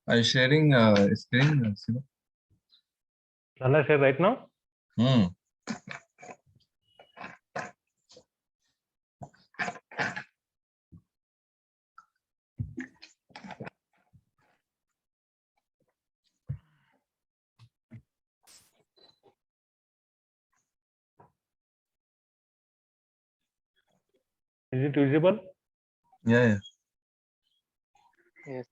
Are you sharing screen, Siva? Shall I share right now? Is it visible? Yeah. Yes.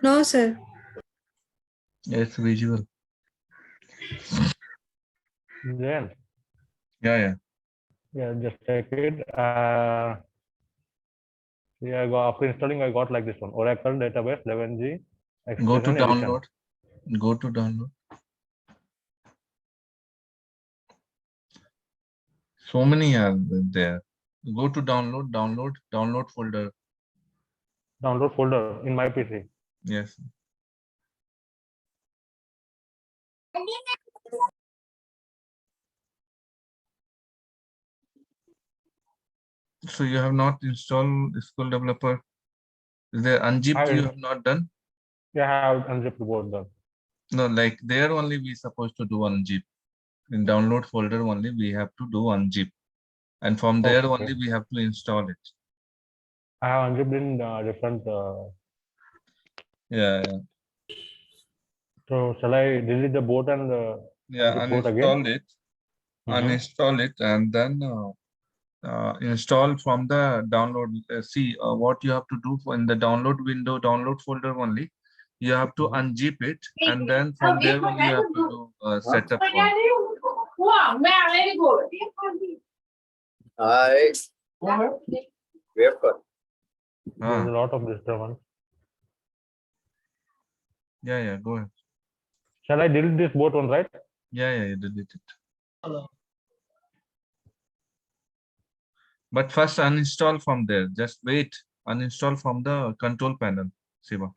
No, sir. It's visual. Then. Yeah. Yeah, just check it. Yeah, after installing, I got like this one: Oracle database 11G. Go to Expression edition. download. Go to download. So many are there. Go to download folder. Download folder in my PC. Yes. So you have not installed Sql Developer. Is there unzipped you have not done? Yeah, I have unzipped both them. No, like there only we supposed to do unzip. In download folder only we have to do unzip. And from there only we have to install it. I have unzipped in different. Yeah. So shall I delete the boat and uninstall it. Uninstall it and then install from the download. See what you have to do in the download window, download folder only. You have to unzip it and then from there only you have to do setup. There's a lot of disturbance. Yeah, go ahead. Shall I delete this both one, right? Yeah, delete it. But first uninstall from there. Just wait. Uninstall from the control panel, Siva.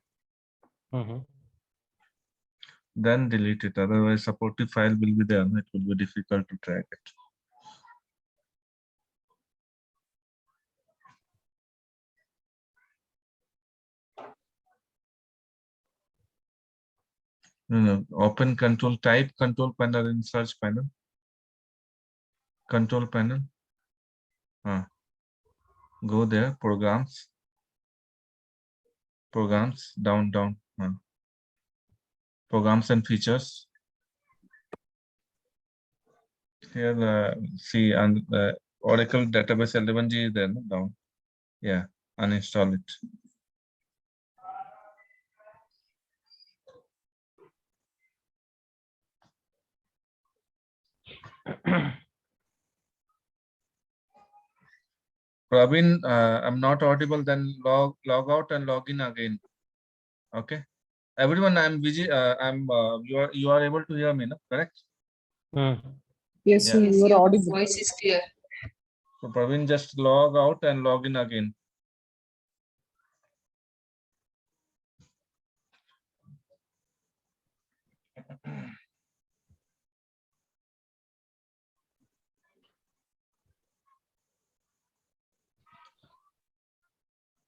Then delete it. Otherwise, supportive file will be there. It will be difficult to track it. No. Open control, type control panel in search panel. Control panel. Go there, programs. Programs, down. Programs and features. Here, see, and Oracle database 11G is there, no? Down. Yeah, uninstall it. Praveen, I'm not audible. Then log out and log in again. Okay. Everyone, I'm busy. You are able to hear me, no? Correct? Yes, sir. Your audible. Voice is clear. So Praveen, just log out and log in again.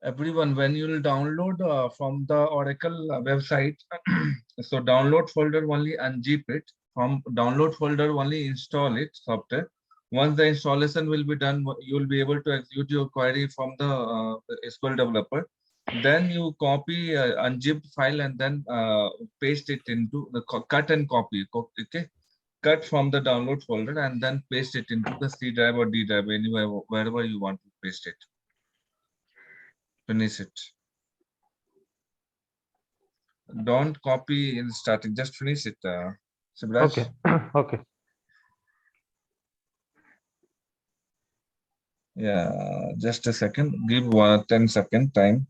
Everyone, when you will download from the Oracle website, so download folder only unzip it. From download folder only install it software. Once the installation will be done, you will be able to execute your query from the SQL developer. Then you copy unzipped file and then paste it into the cut and copy. Okay, cut from the download folder and then paste it into the C drive or D drive, anywhere wherever you want to paste it. Finish it. Don't copy in starting. Just finish it. Sibraj. Okay. Okay. Yeah, just a second. Give 10-second time.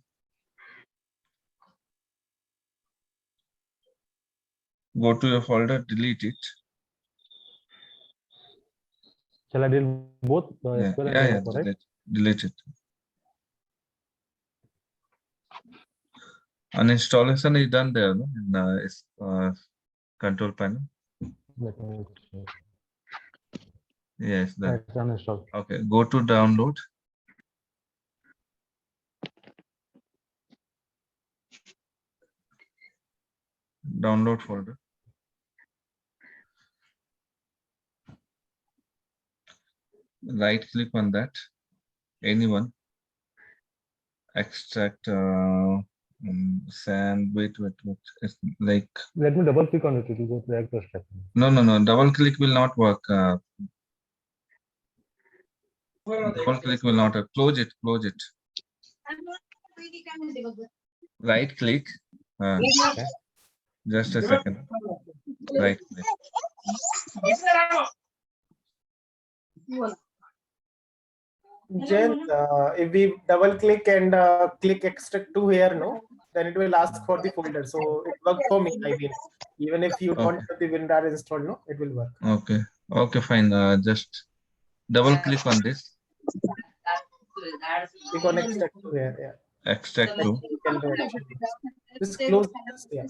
Go to your folder, delete it. Shall I delete both? Delete it. Uninstallation is done there, no? In control panel. Let me check. Yes, there. It's uninstalled. Okay, go to download. download folder. Right click on that. Anyone. Extract sand. Wait. It's like. Let me double click on it. It will go back to step. No. Double click will not work. Double click will not work. Close it. Right click. Okay. Just a second. Right click. Jen, if we double click and click extract to here, no, then it will ask for the folder. So it worked for me. I mean, even if you don't have the WinRAR installed, no, it will work. Okay, fine. Just double click on this. Click on extract to here. Yeah. Extract to. You can do it. Just close this. Yeah.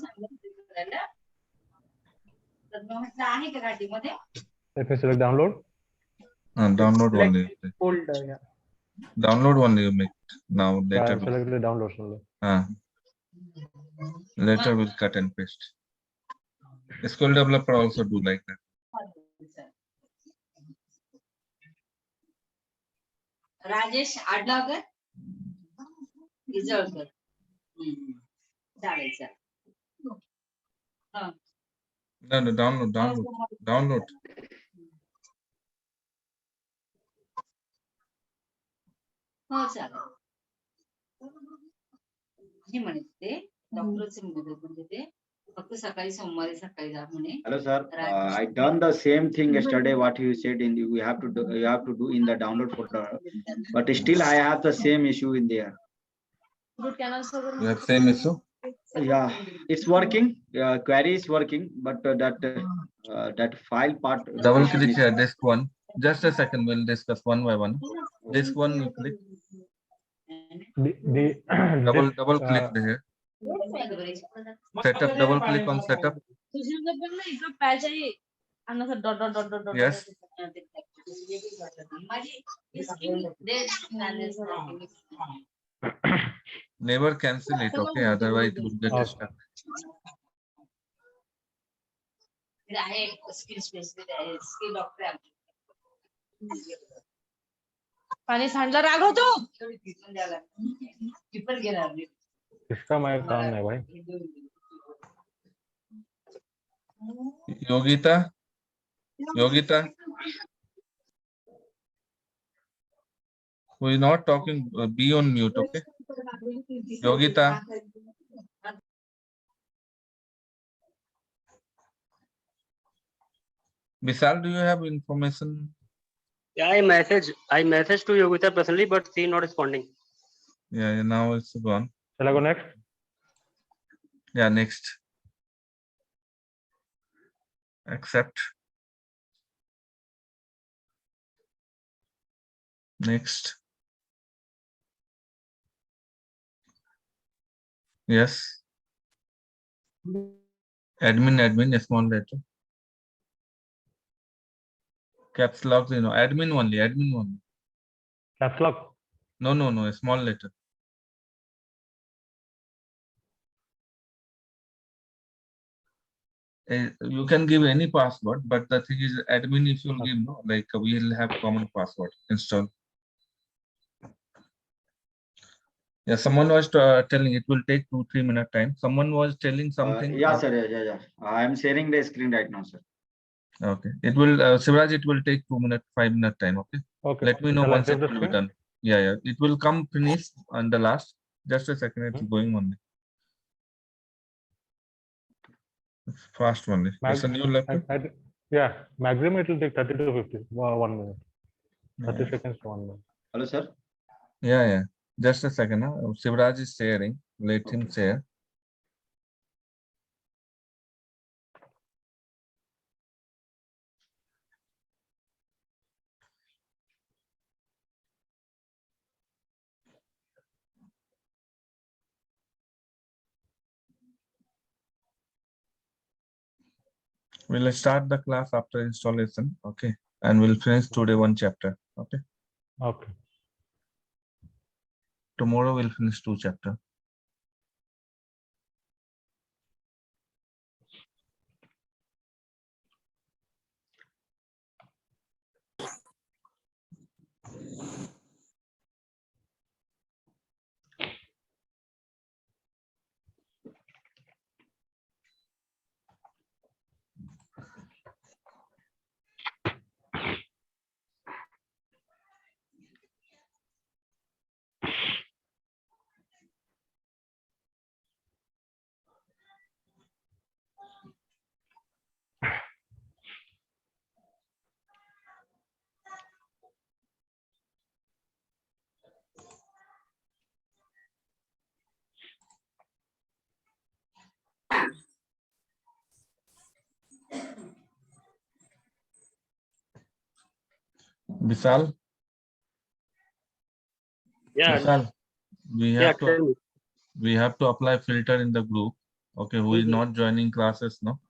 Let me select download. Download Select only. folder. Yeah. Download only you make now. Later. Select the downloads only. Later we'll cut and paste. SQL developer also do like that. Rajesh आडलागर इजळकर चालेल sir No, download. हो चालेल हे म्हणते डॉक्टरचे म्हणजे ते फक्त सकाळी सोमवारी सकाळी जा म्हणे. Hello sir, I done the same thing yesterday. What you said in you have to do in the download folder, but still I have the same issue in there. You have same issue. Yeah, it's working. Query is working, but that file part. Double click here. Disk one. Just a second. We'll discuss one by one. Disk one. You click. Double click here. Setup. Double click on setup. Yes. Never cancel it. Okay. Otherwise it will get stuck. पाणी सांडलं रागवतो triple घेणार नाही इसका मैं काम नहीं भाई. Yogita. We're not talking. Be on mute. Okay. Yogita. Vishal, do you have information? Yeah, I messaged to Yogita personally, but she not responding. Yeah, now it's gone. Shall I go next? Yeah, next. Accept. Next. Yes. Admin, a small letter. Caps lock, admin only. Caps lock. No, a small letter. You can give any password, but the thing is, admin, if you'll give, no, like we'll have common password install. Yeah, someone was telling it will take 2-3 minute time. Someone was telling something. Yeah, sir. Yeah. I am sharing the screen right now, sir. Okay. It will, Sivraj, it will take 5 minute time. Okay. Okay. Let me know Shall I once save it the will be screen? done. Yeah. It will come finished on the last. Just a second. It's going only. It's fast only. It's a new laptop. Yeah, maximum it will take 30 to 50. 1 minute. 30 Yeah. seconds to 1 minute. Hello, sir. Yeah. Just a second. Sivraj is sharing. Let him share. We'll start the class after installation. Okay. And we'll finish today 1 chapter. Okay. Okay. Tomorrow we'll finish 2 chapters. Vishal, Yeah, Vishal, we yeah, have to tell me. we have to apply filter in the group. Okay, who is Mhm. not joining classes, no?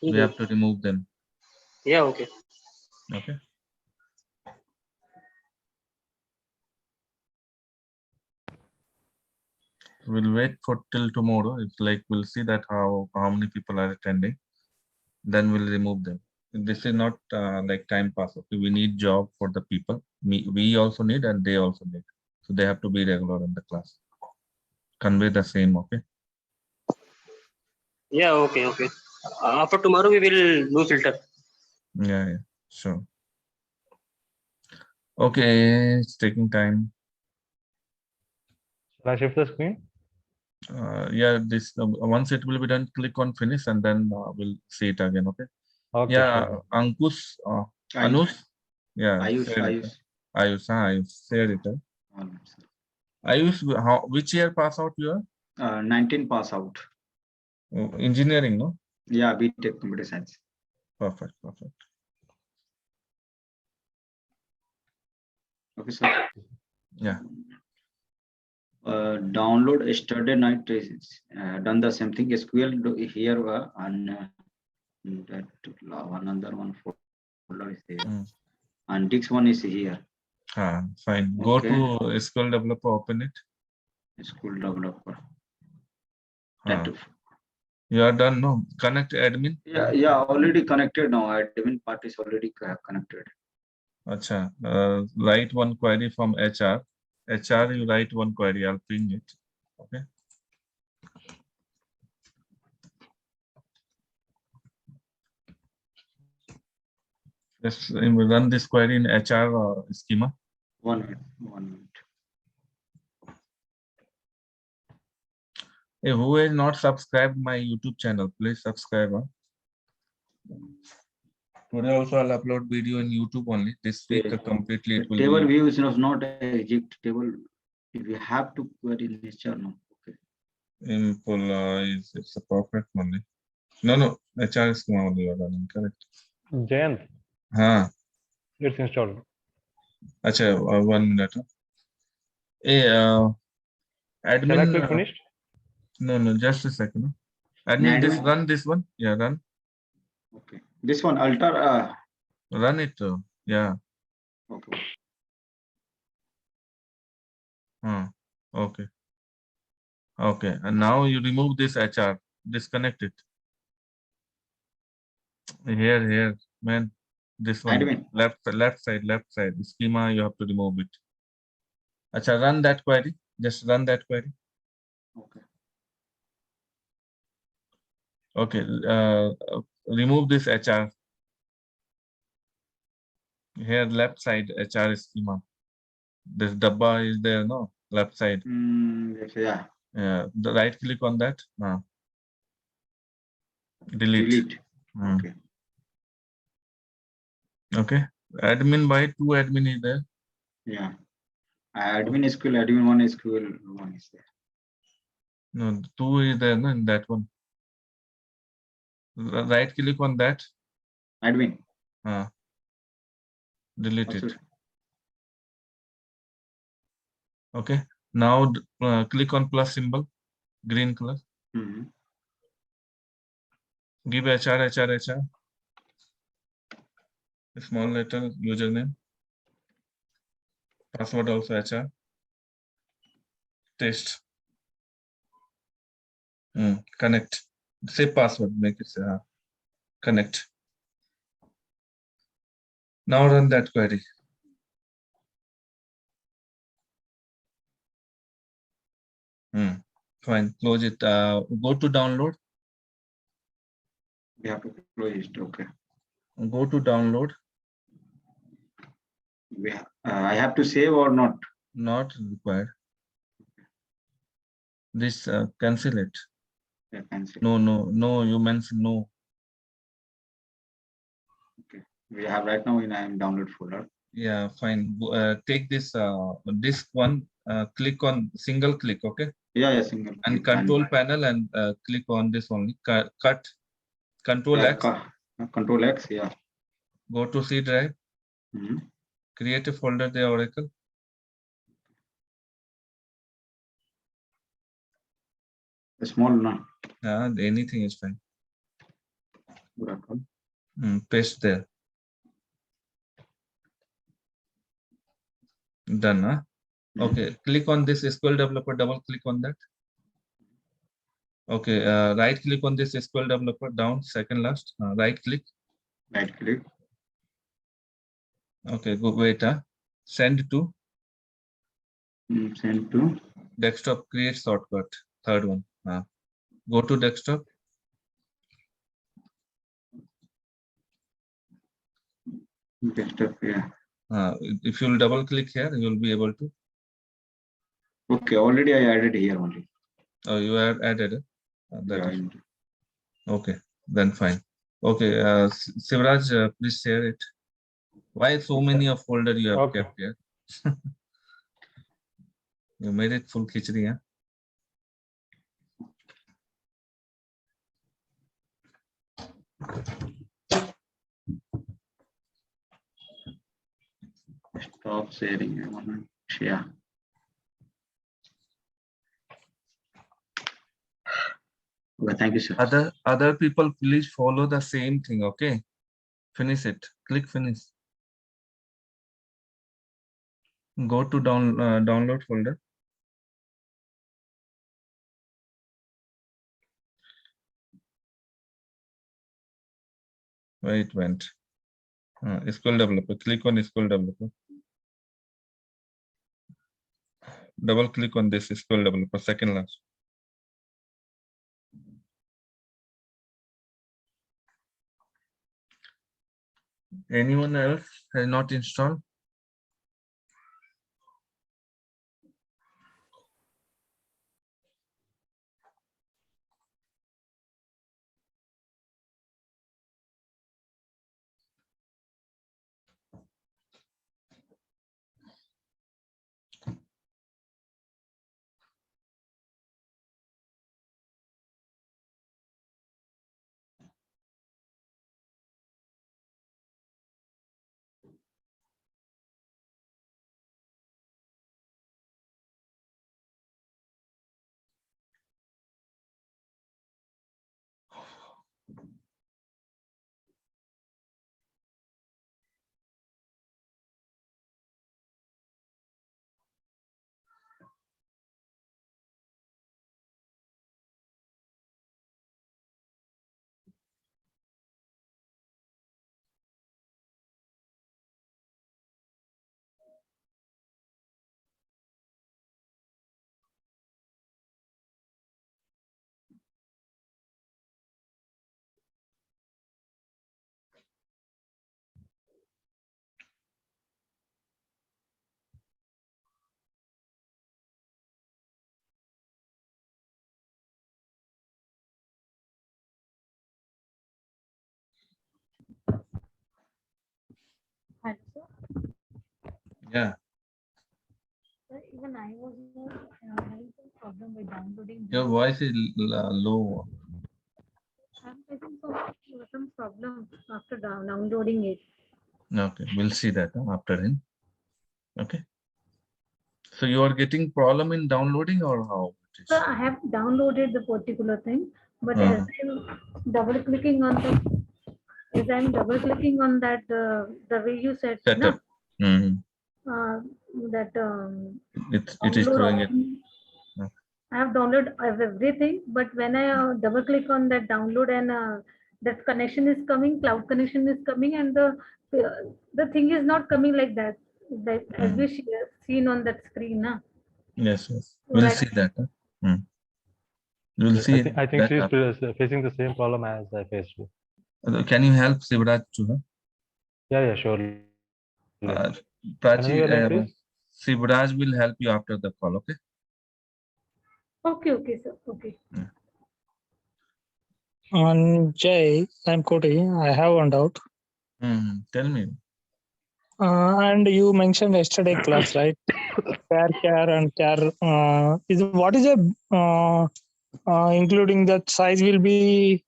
We Mhm. have to remove them. Yeah, okay. Okay. We'll wait for till tomorrow. It's like we'll see that how many people are attending. Then we'll remove them. This is not like time pass. Okay, we need job for the people. We also need and they also need. So they have to be regular in the class. Convey the same. Okay. Yeah, okay, okay. After tomorrow we will do filter. Yeah, sure. Okay, it's taking time. Shall I shift the screen? Yeah, this once it will be done, click on finish and then we'll see it again. Okay. Okay, Yeah, sure. Ankush, Ayush, Anush. Yeah, Ayush, share it. Ayush. Ayush, share it. One, Ayush, which year pass out you are? 19 pass out. Engineering, no? Yeah, BTech computer science. Perfect, perfect. Okay, sir. Yeah. Download yesterday night is done the same thing. SQL here and that another one folder is there, and this one is here. Fine. Go Okay. to SQL developer, open it. School developer. Ah. You are done, no? Connect admin. Yeah, already connected now. Admin part is already connected. Acha. Write one query from HR. HR, you write one query. I'll ping it. Okay. Just run this query in HR schema. 1 minute. 1 minute. Hey, who has not subscribed my YouTube channel, please subscribe. Today also I'll upload video in YouTube only. This week completely it will Table be. view is not Egypt table. If you have to query nature, no. Okay. It's a perfect only. No, HR schema only you are running, correct. Jayant, it's installed. Acha, 1 minute. Hey, admin. Shall I click finished? No, just a second. Admin, this run this one. Yeah, run. Okay. This one alter. Run it. Yeah. Okay. Okay. Okay. And now you remove this HR. Disconnect it. Here, man. This one. Admin. Left side. Schema, you have to remove it. Acha, run that query. Just run that query. Okay. Okay. Remove this HR. Here, left side HR schema. This dabba is there, no? Left side. Yeah. Yeah. The right click on that. Delete. Okay. Okay. Admin by 2 admin is there. Yeah. Admin SQL, admin 1 SQL 1 is there. No, 2 is there, no, in that one. Right click on that. Admin. Delete it. Okay. Now click on plus symbol, green color. Give HR. Small letter, username. Password also HR. Test. Connect. Say password, make it connect. Now run that query. Fine. Close it. Go to download. We have to close it. Okay. Go to download. I have to save or not? Not required. This cancel it. Yeah, cancel. No. You mentioned no. Okay. We have right now in download folder. Yeah, fine. Take this disk one. Click on single click. Okay. Yeah, single. And control panel and click on this only. Cut. Control X. Control X. Yeah. Go to C drive. Create a folder there, Oracle. A small no. Anything is fine. Oracle. Paste there. Done, huh? Okay, click on this SQL developer, double click on that. Okay, right click on this SQL developer, down, second last, right click. Right click. Okay, go wait, send to Send to desktop, create shortcut, third one. Go to desktop. desktop. Yeah. If you'll double click here, you'll be able to. Okay, already I added here only. Oh, you have added it. That is Yeah, okay. Then fine. Okay, Sivraj, please share it. Why so many of folder you have Okay. kept here? You made it full khichdi, huh? Stop sharing. I wanna share. Okay, thank you, sir. Other people, please follow the same thing. Okay, finish it. Click finish. Go to download folder. Where it went? SQL developer. Click on SQL developer. Double click on this SQL developer. Second last. Anyone else has not installed? Hello, sir. Yeah. Sir, even I was having some problem with downloading. Your this. voice is low. I'm facing some problem after downloading it. Okay, we'll see that after in. Okay. So you are getting problem in downloading or how it is? So I have downloaded the particular thing, but Uh-huh. as I'm double clicking on that, the way you said, Setup. that It is download throwing it. option, I have downloaded everything, but when I double click on that download and that connection is coming, cloud connection is coming, and the thing is not coming like that, as we seen on that screen. Yes. So We'll that see that. We'll Yes, see I think that. she's facing the same problem as I faced. Can you help Sivraj to? Yeah, surely. Prachi, Another name, please? Sivraj will help you after the call. Okay. okay, sir. Okay. On Jay, I'm Koti. I have one doubt. Tell me. And you mentioned yesterday class, right? Char and char. What is including that size will be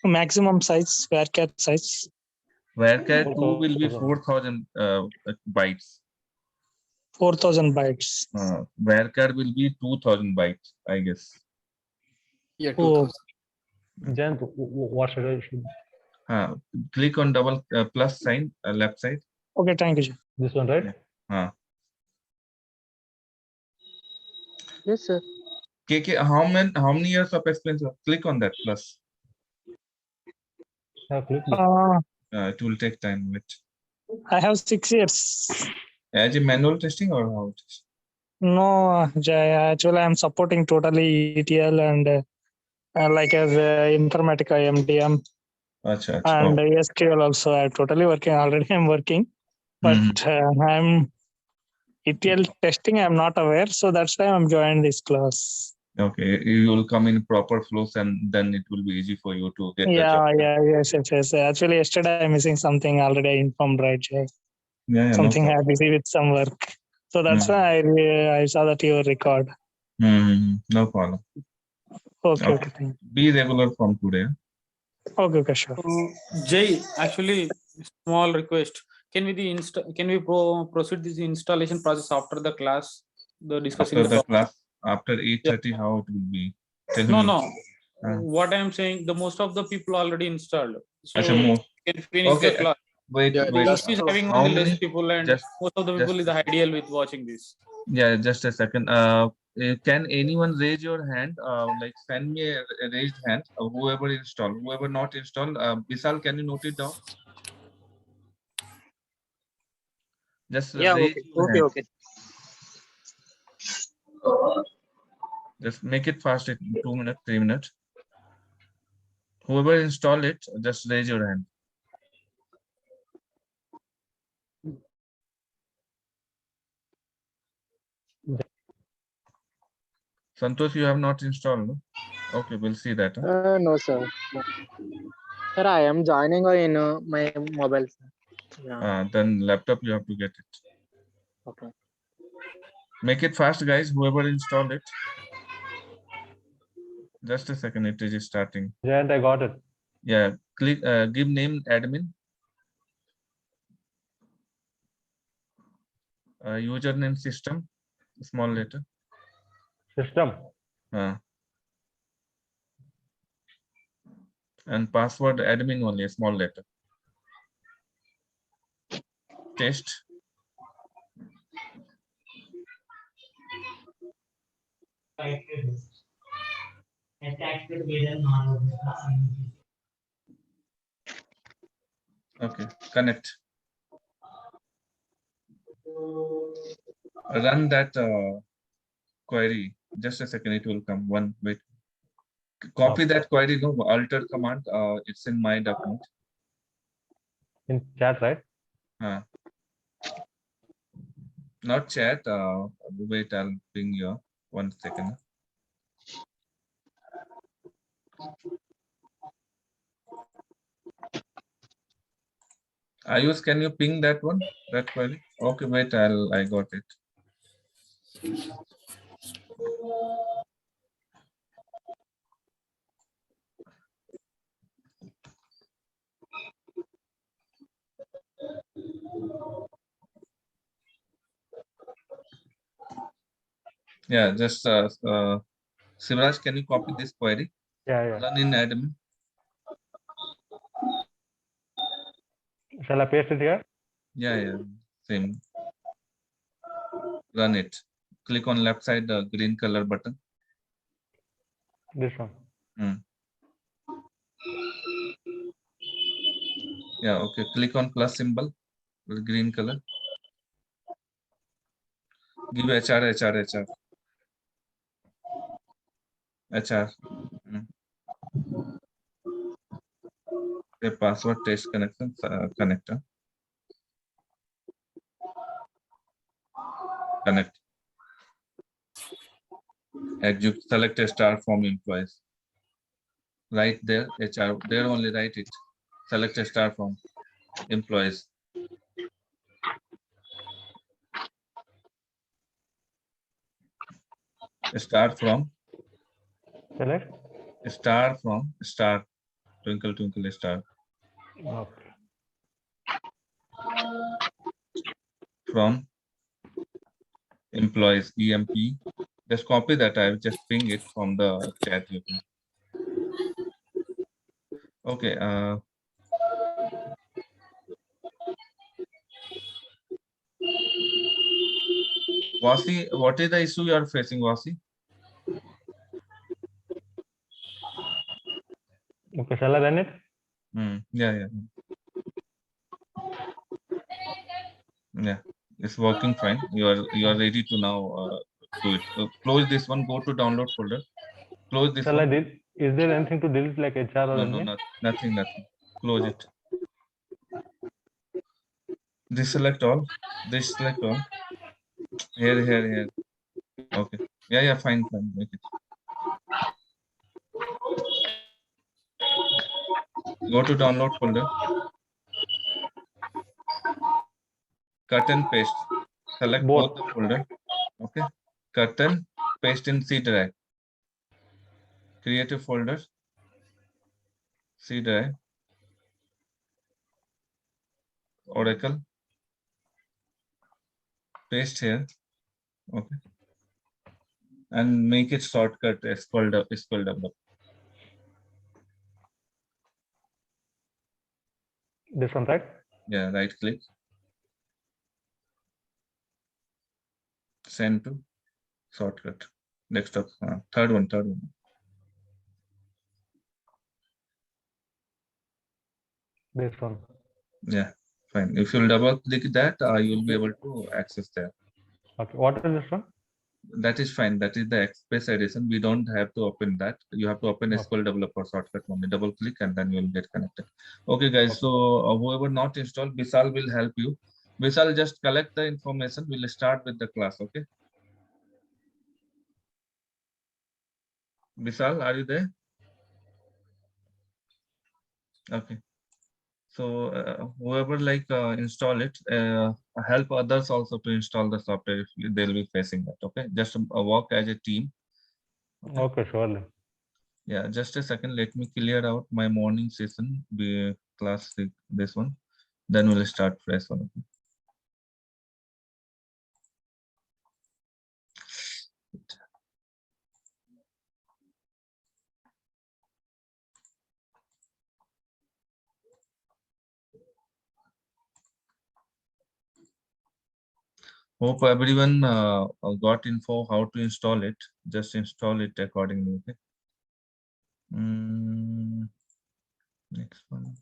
maximum size, varchar size? Varchar 2 will be 4,000 bytes. 4,000 bytes. Varchar will be 2000 bytes, I guess. Yeah, Oh, 2000. Jayant, what should I should Click on double plus sign left side. okay, thank you. this one, right? Yes, sir. KK, how many years of experience? Click on that plus. Have clicked it. It will take time. Wait. I have 6 years. As a manual testing or how it is? No, Jay, actually, I'm supporting totally ETL and like as Informatica MDM Acha, and oh. SQL also. I'm totally working already. I'm working, but I'm ETL testing. I'm not aware, so that's why I'm joined this class. Okay, you will come in proper flows and then it will be easy for you to get the job. Yes. Actually, yesterday I'm missing something already I informed, right, Jay? Yeah, Something no I busy with some work. So that's why I saw that you record. No problem. Okay. Be regular from today. Okay, sure. Jay, actually, small request. Can we proceed this installation process after the class? After the class, after 8:30, how it will be? Tell me. No. What I'm saying, the most of the people already installed. So Achha, can finish the class. Wait. This is having How only less many? people, and most of the people is ideal with watching this. Yeah, just a second. Can anyone raise your hand? Like send me a raised hand. Whoever installed, whoever not installed. Vishal, can you note it down? Just Yeah, raise your hand. okay. Just make it fast in 2 minutes, 3 minutes. Whoever install it, just raise your hand. Santosh, you have not installed, no? Okay, we'll see that. No, sir. No. Sir, I am joining in my mobile. Yeah. Then laptop, you have to get it. Okay. Make it fast, guys. Whoever installed it. Just a second, it is starting. Jayant, I got it. Yeah, click. Give name admin. Username system, small letter. System. And password admin only, a small letter. Test. Okay, connect. Run that query. Just a second, it will come. Wait. Copy that query, no, alter command. It's in my document. In chat, right? Not chat. Wait, I'll ping you. 1 second. Ayush, can you ping that one? That query? Okay, wait, I got it. Yeah, just Sivraj, can you copy this query? Yeah. Run in admin. Shall I paste it here? Yeah, same. Run it. Click on left side, the green color button. This one. Yeah, okay. Click on plus symbol with green color. Give HR. The password test connection connector. Connect. Execute. Select a star from employees. Right there, HR. There only write it. Select a star from employees. Star from. Select. Star from star. Twinkle twinkle star. Okay. From employees EMP. Just copy that. I will just ping it from the chat. You can. Okay. Vasi, what is the issue you are facing, Vasi? Okay, shall I run it? Yeah. Yeah, it's working fine. You are ready to now do it. Close this one. Go to download folder. Close this Shall I one. delete? Is there anything to delete like HR or No, admin? nothing. Close it. Deselect all. Deselect all. Here. Okay. Yeah. Fine. Make it. Go to download folder. Cut and paste. Select both the folder. Okay. Cut and paste in C drive. Create a folder. C drive. Oracle. Paste here. Okay. And make it shortcut Sql develop. This one, right? Yeah, right click. Send to shortcut. Next up, third one. This one. Yeah, fine. If you'll double click that, you'll be able to access there. Okay, what is this one? That is fine. That is the Express edition. We don't have to open that. You have to open SQL developer shortcut only. Double click and then you'll get connected. Okay, guys. So whoever not installed, Vishal will help you. Vishal, just collect the information. We'll start with the class. Okay. Vishal, are you there? Okay. So whoever install it, help others also to install the software if they'll be facing that. Okay, just work as a team. Okay, surely. Yeah, just a second. Let me clear out my morning session, be class this one. Then we'll start fresh one. Okay? Hope everyone got info how to install it. Just install it accordingly. Okay. Next one.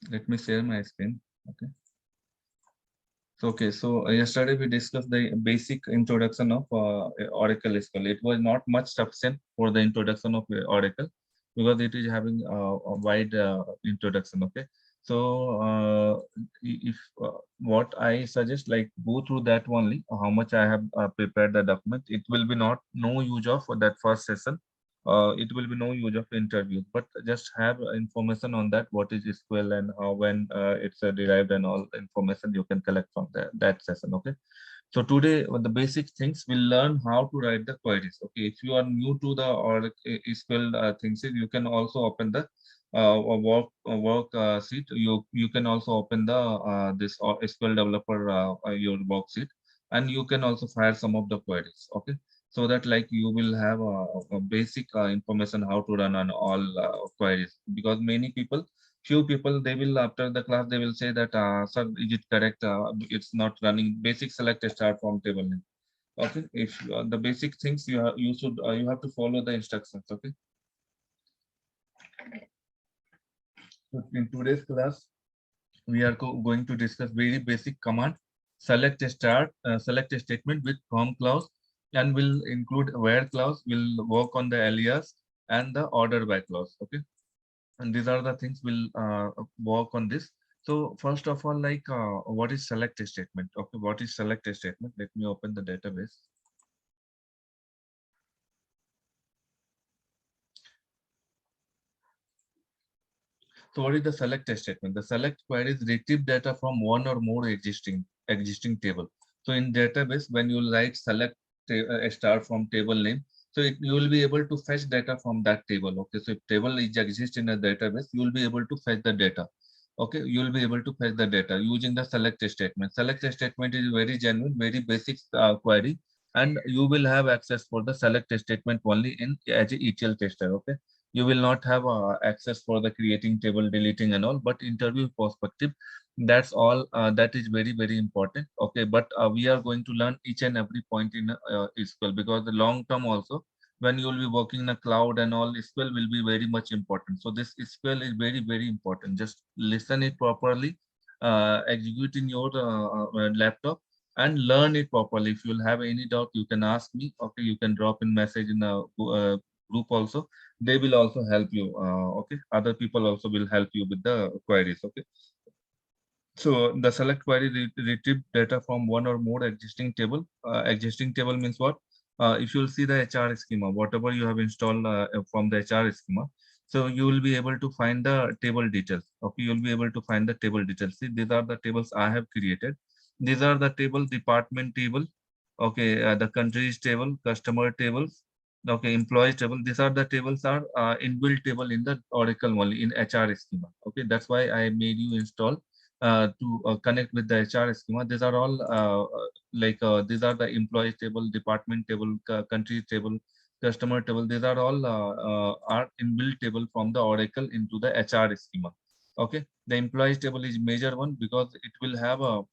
Let me share my screen. Okay. Okay, so yesterday we discussed the basic introduction of Oracle SQL. It was not much sufficient for the introduction of Oracle because it is having a wide introduction. Okay, so if what I suggest, like go through that only. How much I have prepared the document. It will be not no use of for that first session. It will be no use of interview, but just have information on that, what is SQL and how when it's derived and all information you can collect from that session. Okay, so today the basic things we'll learn how to write the queries. Okay, if you are new to the or SQL things, you can also open the work sheet. You can also open the this SQL developer your worksheet, and you can also fire some of the queries. Okay, so that like you will have a basic information how to run on all queries, because many people, few people, they will after the class they will say that sir, is it correct, it's not running, basic select a start from table name. Okay, if the basic things you should you have to follow the instructions. Okay, so in today's class we are going to discuss very basic command. Select a start, select a statement with from clause, and will include where clause, will work on the alias and the order by clause. Okay, and these are the things we'll work on this. So first of all, like what is select a statement? Okay, what is select a statement? Let me open the database. So what is the select statement? The select queries retrieve data from one or more existing table. So in database, when you write select a star from table name, so you will be able to fetch data from that table. Okay, so if table is exist in a database, you will be able to fetch the data. Okay, you will be able to fetch the data using the select statement. Select statement is very genuine, very basic query, and you will have access for the select statement only in as a ETL tester. Okay, you will not have access for the creating table, deleting and all, but interview perspective, that's all. That is very, very important. Okay, but we are going to learn each and every point in SQL, because the long term also, when you will be working in a cloud and all, SQL will be very much important. So this SQL is very, very important. Just listen it properly, execute in your laptop, and learn it properly. If you'll have any doubt, you can ask me. Okay, you can drop in message in a group also. They will also help you. Okay, other people also will help you with the queries. Okay, so the select query retrieve data from one or more existing table. Existing table means what? If you'll see the HR schema, whatever you have installed from the HR schema, so you will be able to find the table details. Okay, you'll be able to find the table details. See, these are the tables I have created. These are the table, department table. Okay, the countries table, customer tables. Okay, employees table. These are the tables are inbuilt table in the Oracle only in HR schema. Okay, that's why I made you install to connect with the HR schema. These are all these are the employees table, department table, country table, customer table. These are all are inbuilt table from the Oracle into the HR schema. Okay, the employees table is major one because it will have a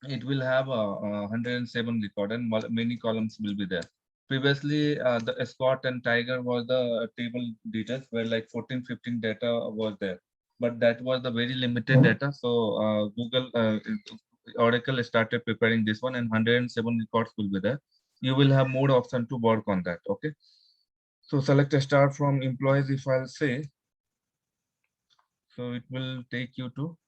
107 record and many columns will be there. Previously, the Scott and Tiger was the table details where like 14, 15 data was there, but that was the very limited data. So Oracle started preparing this one, and 107 records will be there. You will have more option to work on that. Okay. So select a start from employees. If I'll say, so it will take you to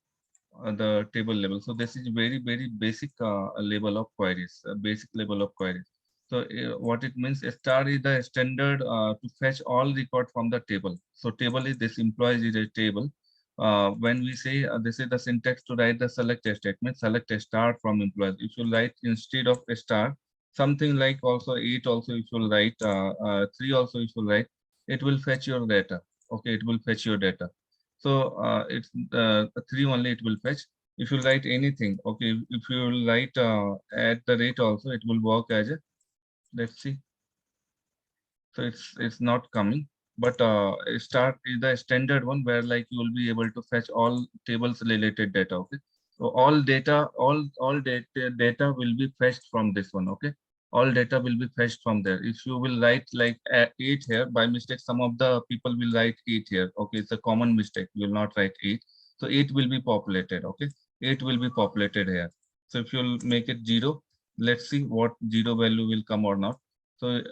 the table level. So this is very, very basic level of queries, basic level of queries. So what it means, a star is the standard to fetch all record from the table. So table is this, employees is a table. When we say this is the syntax to write the select a statement, select a star from employees. If you write instead of a star, something like also 8 also if you write, 3 also if you write, it will fetch your data. Okay, it will fetch your data. So it's 3 only it will fetch. If you write anything, okay, if you write at the rate also, it will work as a, let's see. So it's not coming, but start is the standard one where like you will be able to fetch all tables related data. Okay, so all data, all data will be fetched from this one. Okay, all data will be fetched from there. If you will write like 8 here by mistake, some of the people will write 8 here. Okay, it's a common mistake. You will not write 8, so 8 will be populated. Okay, 8 will be populated here. So if you'll make it 0, let's see what 0 value will come or not. So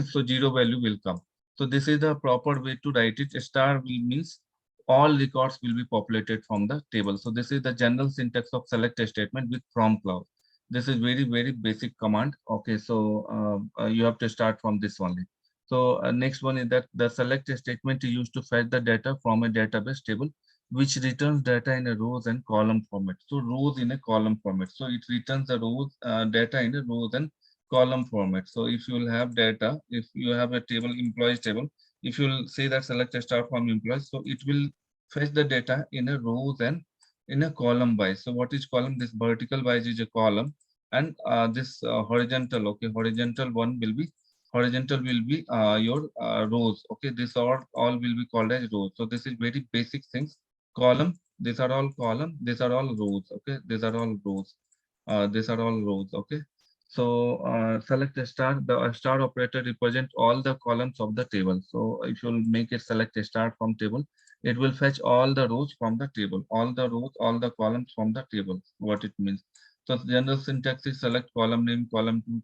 so 0 value will come. So this is the proper way to write it. A star will means all records will be populated from the table. So this is the general syntax of select a statement with from clause. This is very, very basic command. Okay, so you have to start from this only. So next one is that the select a statement is used to fetch the data from a database table, which returns data in a rows and column format. So rows in a column format. So it returns the rows data in a rows and column format. So if you will have data, if you have a table, employees table, if you will say that select a star from employees, so it will fetch the data in a rows and in a column wise. So what is column? This vertical wise is a column, and this horizontal, okay, horizontal one will be your rows. Okay, this all will be called as rows. So this is very basic things. Column, these are all column, these are all rows. Okay, these are all rows. These are all rows. Okay. So select a star. The star operator represent all the columns of the table. So if you make it select a star from table, it will fetch all the rows from the table, all the rows, all the columns from the table. What it means. So general syntax is select column name, column 2,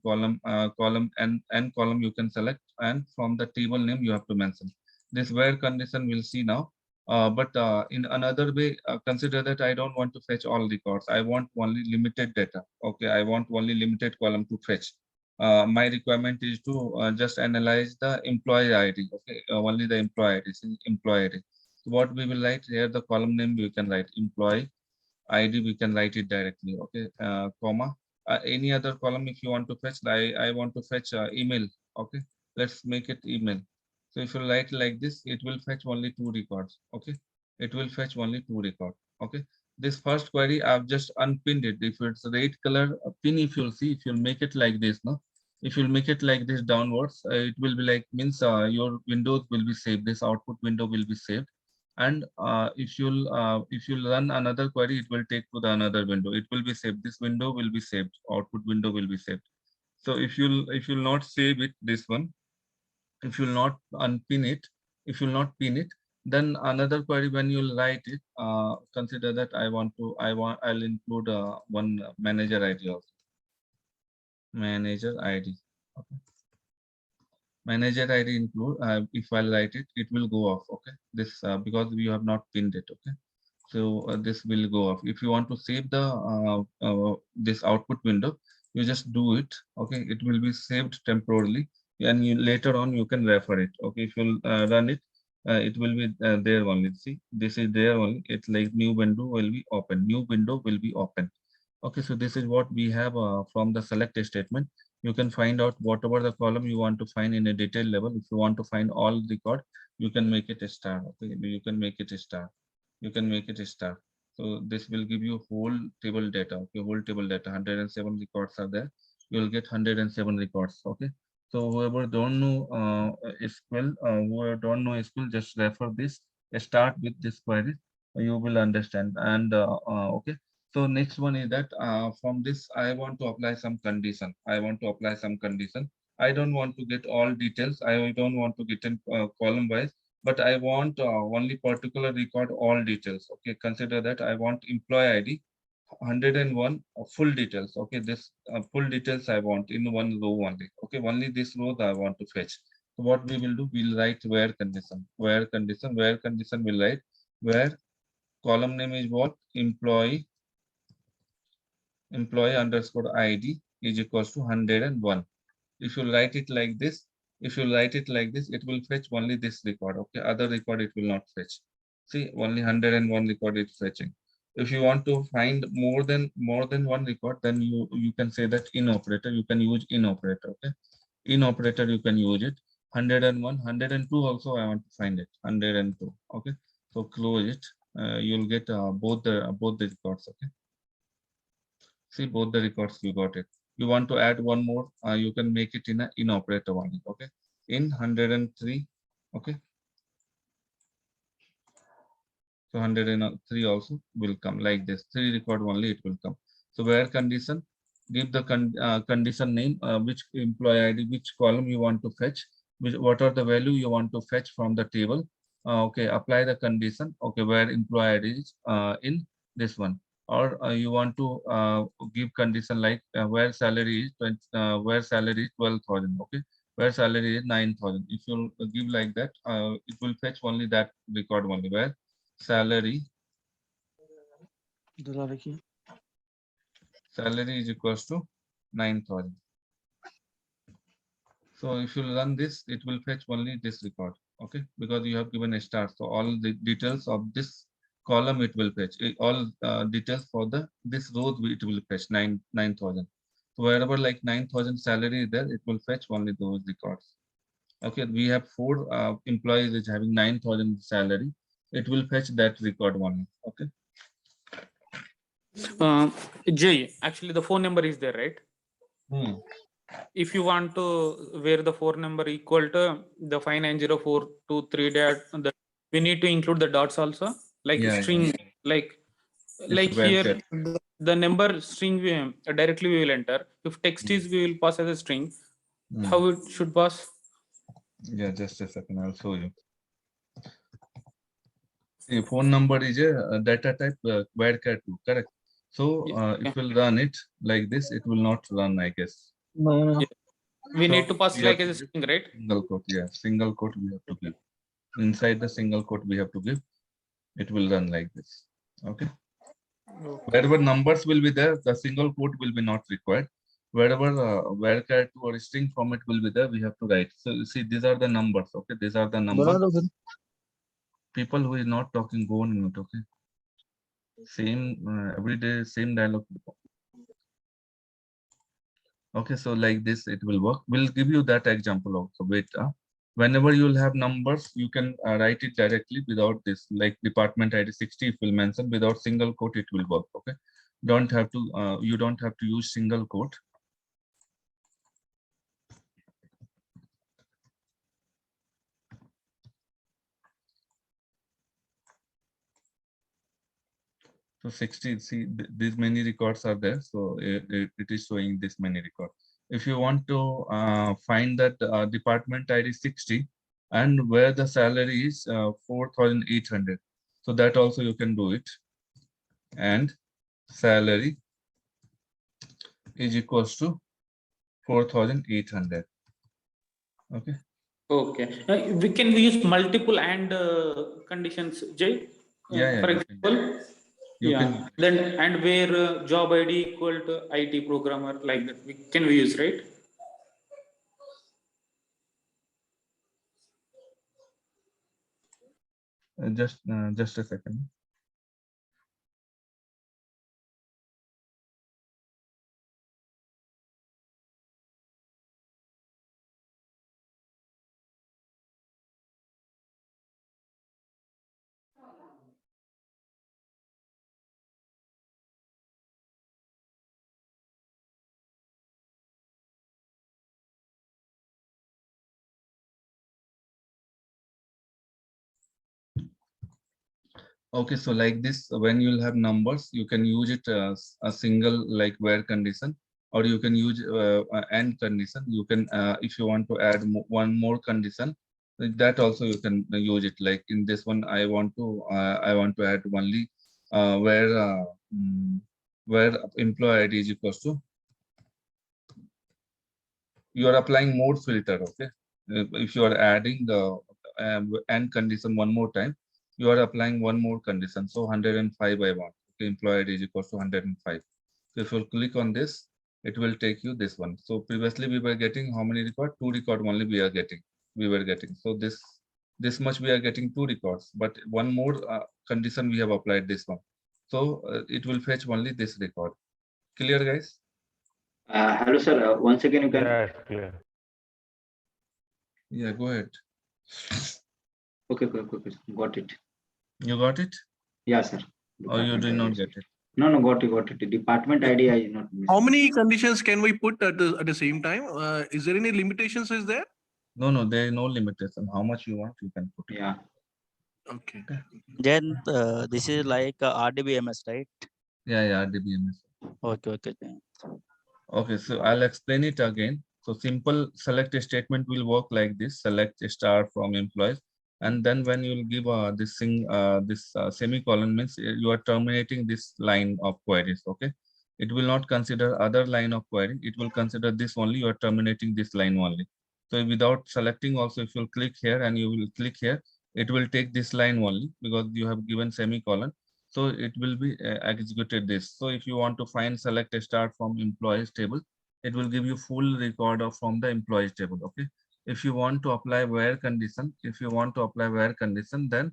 column and column you can select, and from the table name you have to mention. This where condition we'll see now. But in another way, consider that I don't want to fetch all records. I want only limited data. Okay, I want only limited column to fetch. My requirement is to just analyze the employee ID. Okay, only the employee ID. Employee ID. what we will write here, the column name we can write employee ID, we can write it directly, okay, comma, any other column if you want to fetch. I want to fetch email, okay, let's make it email. So if you write like this, it will fetch only 2 records, okay, it will fetch only 2 records, okay. This first query I've just unpinned it. If it's red color pin, if you'll see, if you'll make it like this, no, if you'll make it like this downwards, it will be like, means your windows will be saved, this output window will be saved. And if you'll run another query, it will take to the another window, it will be saved, this window will be saved, output window will be saved. So if you'll not save it, this one, if you'll not unpin it, if you'll not pin it, then another query when you'll write it, consider that I'll include one manager ID also, manager ID, okay. Manager ID include, if I write it, it will go off, okay, this because we have not pinned it, okay. So this will go off. If you want to save the this output window, you just do it, okay, it will be saved temporarily, and you later on you can refer it, okay. If you run it, it will be there only. See, this is there only, it's like new window will be open, new window will be open, okay. So this is what we have from the select statement. You can find out whatever the column you want to find in a detailed level. If you want to find all record, you can make it a star, okay, you can make it a star, you can make it a star. So this will give you whole table data, okay, whole table data, 107 records are there, you will get 107 records, okay. So whoever don't know SQL, whoever don't know SQL, just refer this, start with this query, you will understand. And okay. So next one is that from this, I want to apply some condition. I want to apply some condition. I don't want to get all details. I don't want to get in column wise, but I want only particular record all details. Okay, consider that I want employee ID 101 full details. Okay, this full details I want in one row only. Okay, only this row that I want to fetch. So what we will do, we'll write where condition, where condition, where condition will write where column name is what, employee underscore ID is equals to 101. If you write it like this, if you write it like this, it will fetch only this record. Okay, other record it will not fetch. See, only 101 record it's fetching. If you want to find more than one record, then you can say that in operator, you can use in operator. Okay, in operator you can use it. 101, 102 also I want to find it. 102. Okay, so close it. You'll get both the records. Okay. See, both the records you got it. You want to add one more, you can make it in a in operator only. Okay, in 103. Okay, so 103 also will come like this. 3 record only it will come. So where condition, give the condition name, which employee ID, which column you want to fetch, what are the value you want to fetch from the table. Okay, apply the condition. Okay, where employee ID is in this one. Or you want to give condition like where salary is 12,000. Okay, where salary is 9,000. If you give like that, it will fetch only that record only, where salary is equals to 9,000. So if you run this, it will fetch only this record. Okay, because you have given a star, so all the details of this column it will fetch, all details for the this row it will fetch 9,000. So wherever like 9,000 salary is there, it will fetch only those records. Okay, we have 4 employees which having 9,000 salary, it will fetch that record only. Okay. Jay, actually the phone number is there, right? If you want to where the phone number equal to the 5904238, we need to include the dots also, like string, like here the number string directly we will enter. If text is, we will pass as a string. How it should pass? Yeah, just a second, I'll show you. The phone number is a data type varchar2, correct? So if we'll run it like this, it will not run, I guess. No. Yeah. We need to pass like as a string, right? Single quote, yeah, single quote we have to give. Inside the single quote we have to give. It will run like this. Okay. Wherever numbers will be there, the single quote will be not required. Wherever varchar2 or string format will be there, we have to write. So you see, these are the numbers. Okay, these are the numbers. People who is not talking, go on mute. Okay. Same every day, same dialogue. Okay, so like this, it will work. We'll give you that example also. Wait, whenever you'll have numbers, you can write it directly without this, like department ID 60, if we'll mention without single quote, it will work. Okay, don't have to, you don't have to use single quote. So 60, see, these many records are there. So it is showing this many records. If you want to find that department ID 60 and where the salary is 4,800. So that also you can do it. And salary is equals to 4,800. Okay. Okay. We can use multiple and conditions, Jay. Yeah, For you example, can. Then and where job ID equal to IT programmer, like that, can we use, right? Just a second. Okay, so like this, when you'll have numbers, you can use it as a single like where condition, or you can use and condition. You can, if you want to add one more condition, that also you can use it. Like in this one, I want to add only where employee ID is equals to. You are applying mode filter. Okay, if you are adding the and condition one more time, you are applying one more condition. So 105 I want. Okay, employee ID is equals to 105. So if you click on this, it will take you this one. So previously we were getting how many records? 2 records only we were getting. So this much we are getting 2 records, but one more condition we have applied this one. So it will fetch only this record. Clear, guys? Hello, sir. Once again, you can. Yeah, it's clear. Yeah, go ahead. Okay. Got it. You got it? Yeah, sir. Or you did not get it? No, got it. The department ID I not missed. How many conditions can we put at the same time? Is there any limitations? Is there? No, there is no limitation. How much you want, you can put it. Yeah. Okay. Then this is like RDBMS, right? Yeah, RDBMS. Okay. Okay, so I'll explain it again. So simple select statement will work like this: select star from employees, and then when you will give this semicolon means you are terminating this line of queries. Okay, it will not consider other line of query. It will consider this only. You are terminating this line only. So without selecting also, if you click here and you will click here, it will take this line only because you have given semicolon. So it will be executed this. So if you want to find select a start from employees table, it will give you full record of from the employees table. Okay. If you want to apply where condition, then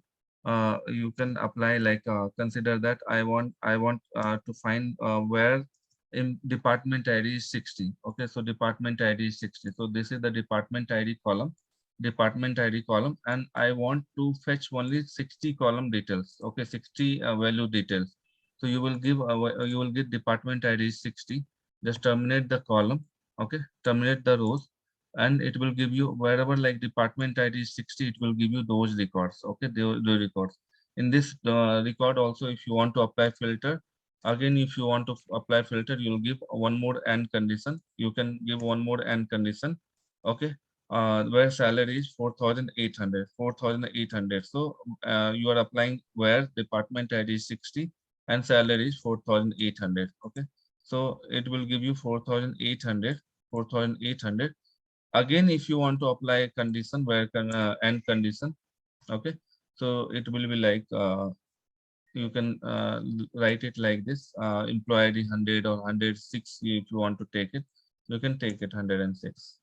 you can apply like consider that I want to find where in department ID is 60. Okay, so department ID is 60. So this is the department ID column. And I want to fetch only 60 column details. Okay, 60 value details. So you will give department ID is 60. Just terminate the column. Okay, terminate the rows, and it will give you wherever like department ID is 60. It will give you those records. Okay, the records in this record. Also, if you want to apply filter, again, if you want to apply filter, you'll give one more and condition. You can give one more and condition. Okay. Where salary is 4,800. So you are applying where department ID is 60 and salary is 4,800. Okay, so it will give you 4,800. Again, if you want to apply a condition where end condition. Okay, so it will be like you can write it like this: employee ID 100 or 106. If you want to take it, you can take it 106.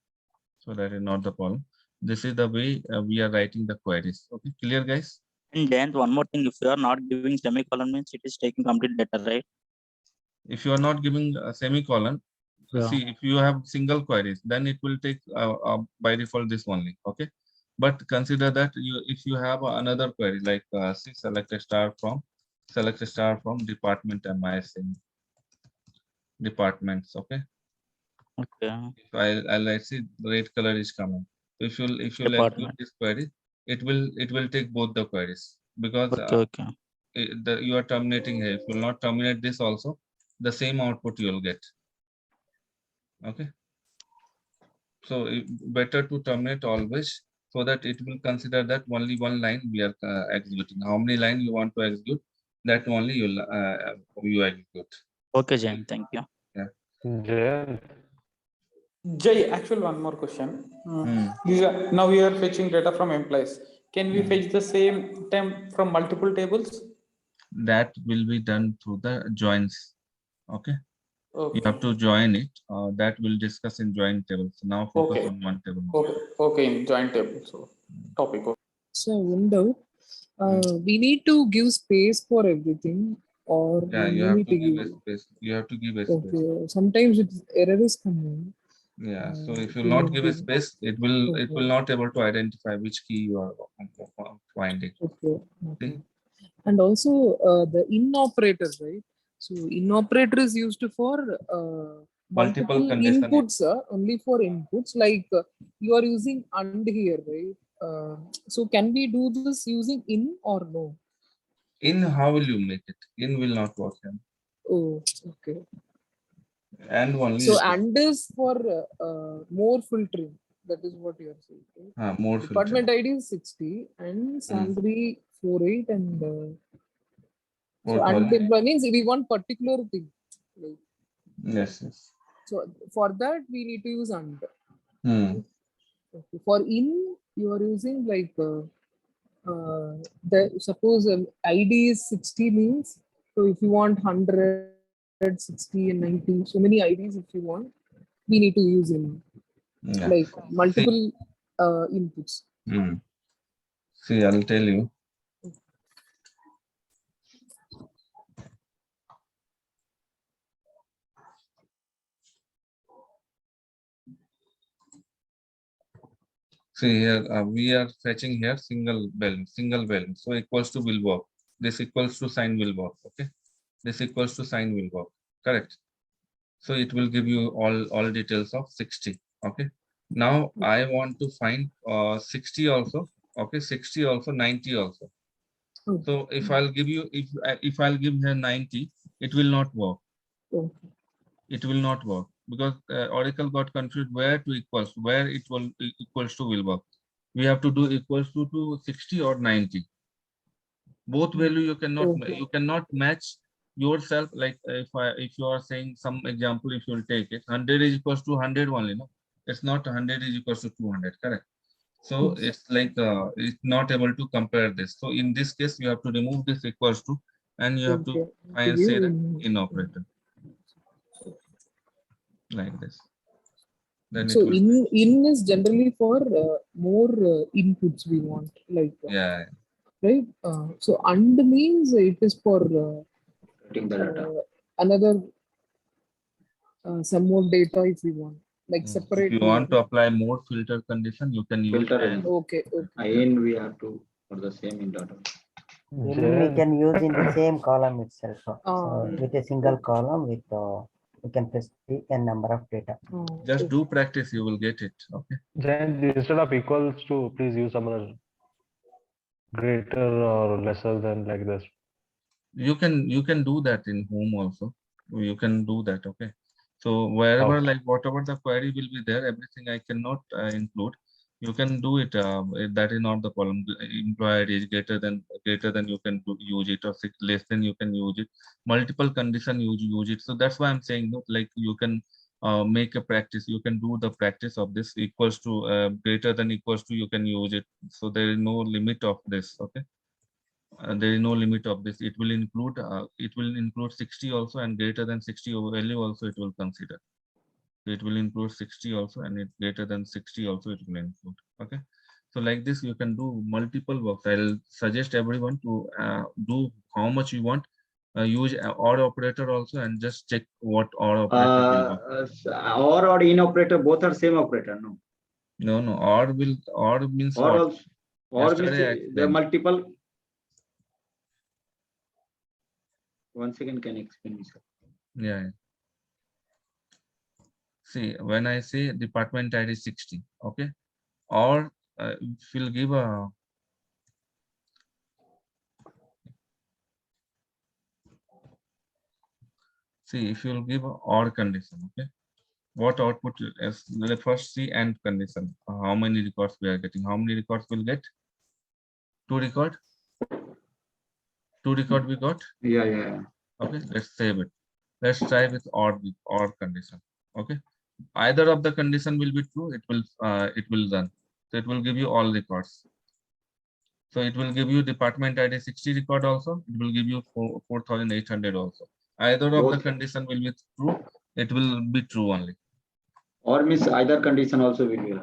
So that is not the problem. This is the way we are writing the queries. Okay, clear, guys? And then one more thing, if you are not giving semicolon means it is taking complete data, right? If you are not giving a semicolon, see, if you have single queries, then it will take by default this only. Okay, but consider that if you have another query like see, select a star from department MISC departments. Okay. Okay. If I let's see, the red color is coming. If you execute Department. this query, it will take both the queries, because Okay. you are terminating here. If you will not terminate this also, the same output you will get. Okay. So better to terminate always, so that it will consider that only one line we are executing. How many lines you want to execute, that only you execute. Okay, Jain, thank you. Yeah. Jay, actually one more question. Now we are fetching data from employees. Can we fetch the same time from multiple tables? That will be done through the joins. Okay. Okay. You have to join it. That we'll discuss in join tables. Now focus on one table. Okay, in join table. So topic. So one doubt. We need to give space for everything, or Yeah, we you have need to to give give. a space. You have to give a space. Okay. Sometimes error is coming. Yeah. So if you we not need give a to- space, it will not able to identify which key you are finding. Okay. And also the in operator, right? So in operator is used for multiple condition. inputs, only for inputs. Like you are using and here, right? So can we do this using in or no? In, how will you make it? In will not work. Oh, okay. And only. So and is for more filtering. That is what you are saying. Right? More Department ID is 60 and salary 48 and so and employee means we want particular thing. Right? Yes. So for that we need to use and. Okay. For in you are using like the suppose ID is 60 means, so if you want 100, 60 and 90, so many IDs if you want, we need to use in like multiple inputs. See, I'll tell you. See here, we are fetching here single value. So equals to will work. This equals to sign will work. Okay. This equals to sign will work. Correct. So it will give you all details of 60. Okay. Now I want to find 60 also. Okay. 60 also, 90 also. So if I'll give you, if I'll give here 90, it will not work. It will not work because Oracle got confused where to equals, where it will equals to will work. We have to do equals to 60 or 90. Both value you cannot match yourself. Like if you are saying some example, if you will take it, 100 is equals to 100 only. No, it's not 100 is equals to 200. Correct. So it's like it's not able to compare this. So in this case, you have to remove this equals to, and you have to say that in operator like this. Then So it will in is generally for more inputs we want, like right. So and means it is for another some more data if we want, like separate. If you want to apply more filter condition, you can use Filter. Okay. In we have to for the same in data. We can use in the same column itself. So with a single column with you can press the n number of data. Just do practice, you will get it. Okay. Then instead of equals to, please use some other greater or lesser than like this. You can do that in home also. You can do that. Okay. So wherever like whatever the query will be there, everything I cannot include. You can do it. That is not the problem. Employee is greater than you can use it, or less than you can use it. Multiple condition use it. So that's why I'm saying like you can make a practice. You can do the practice of this equals to greater than equals to. You can use it. So there is no limit of this. Okay. There is no limit of this. It will include 60 also, and greater than 60 value also it will consider. So it will include 60 also, and it greater than 60 also it will include. Okay. So like this, you can do multiple works. I'll suggest everyone to do how much you want. Use OR operator also, and just check what OR operator will work. Or in operator, both are same operator, no? No, OR means Or what? also, or means Yesterday I the explained. multiple. Once again, can you explain, sir? Yeah. See, when I say department ID 60, okay, or if you'll give a if you'll give a OR condition, okay, what output is, let's first see AND condition. How many records we are getting? How many records we'll get? 2 record. 2 record we got. Yeah. Okay, let's save it. Let's try with OR condition. Okay, either of the condition will be true. It will run. So it will give you all records. So it will give you department ID 60 record also. It will give you 4,800 also. Either of the condition will be true. It will be true only. Or means either condition also will be.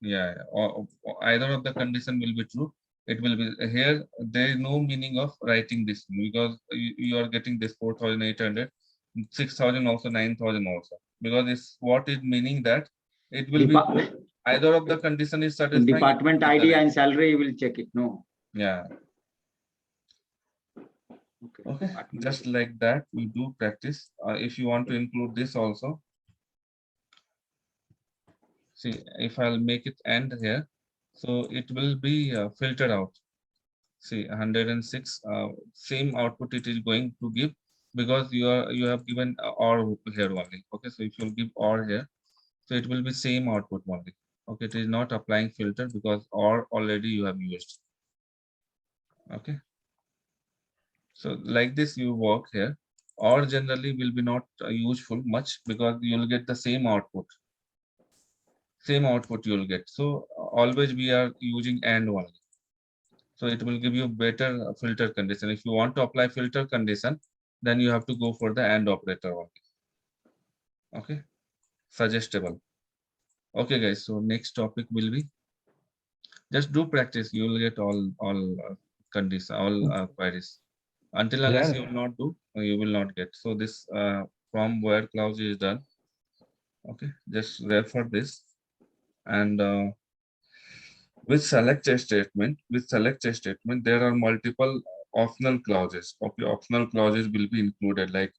Yeah. Or either of the condition will be true. It will be here. There is no meaning of writing this because you are getting this 4,800, 6,000 also, 9,000 also, because it's what is meaning that it will be either of the condition is satisfying. Department ID and salary, you will check it. No. Yeah. Okay. Just like that, we do practice. If you want to include this also. See, if I'll make it end here, so it will be filtered out. See, 106, same output it is going to give because you have given OR here only. Okay, so if you give OR here, so it will be same output only. Okay, it is not applying filter because OR already you have used. Okay, so like this you work here. OR generally will be not useful much because you will get the same output. Same output you will get. So always we are using AND only. So it will give you better filter condition. If you want to apply filter condition, then you have to go for the AND operator only. Okay, suggestible. Okay, guys. So next topic will be just do practice. You will get all condition, all queries. Until unless you will not do, you will not get. So this from where clause is done. Okay, just refer this and. With select statement, there are multiple optional clauses. Okay, optional clauses will be included, like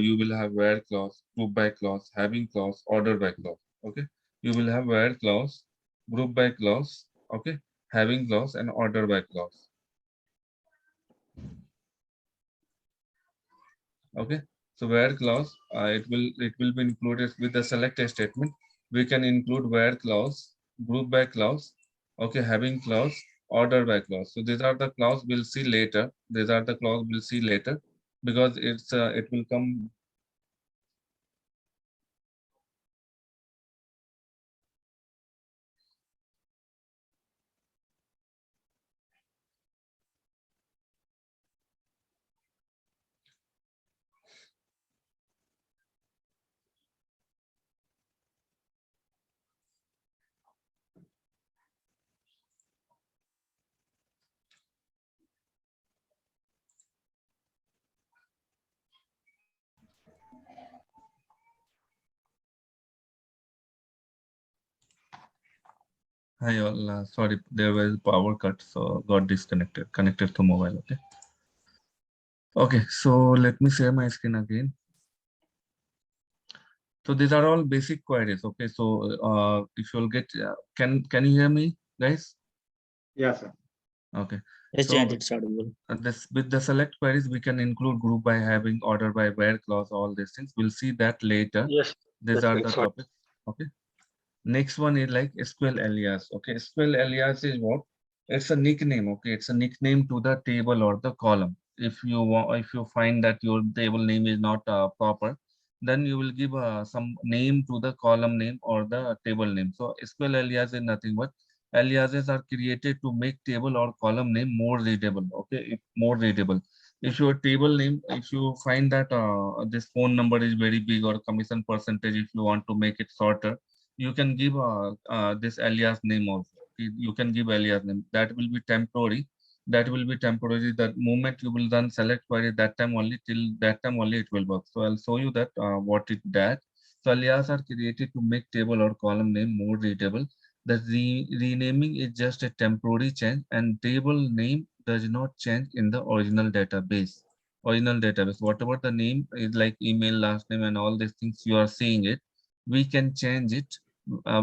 you will have where clause, group by clause, having clause, order by clause. Okay, you will have where clause, group by clause, okay, having clause, and order by clause. Okay, so where clause, it will be included with the select statement. We can include where clause, group by clause, okay, having clause, order by clause. So these are the clause we'll see later. These are the clause we'll see later because it will come. Hi all, sorry, there was power cut, so got disconnected, connected to mobile. Okay. Okay, so let me share my screen again. So these are all basic queries. Okay, so if you'll get, can you hear me, guys? Yes, sir. Okay. Yes, So it's audible. this with the select queries, we can include group by, having, order by, where clause, all these things. We'll see that later. Yes. These are the topics. Okay. Next one is like SQL Alias. Okay, SQL Alias is what? It's a nickname. Okay, it's a nickname to the table or the column. If you want, if you find that your table name is not proper, then you will give some name to the column name or the table name. So SQL Alias is nothing but aliases are created to make table or column name more readable. Okay, more readable. If your table name, if you find that this phone number is very big or commission percentage, if you want to make it shorter, you can give this alias name also. you can give alias name. That will be temporary. That will be temporary. The moment you will run select query, that time only, till that time only it will work. So I'll show you that what it does. So alias are created to make table or column name more readable. The renaming is just a temporary change, and table name does not change in the original database. Whatever the name is, like email, last name, and all these things you are seeing it, we can change it.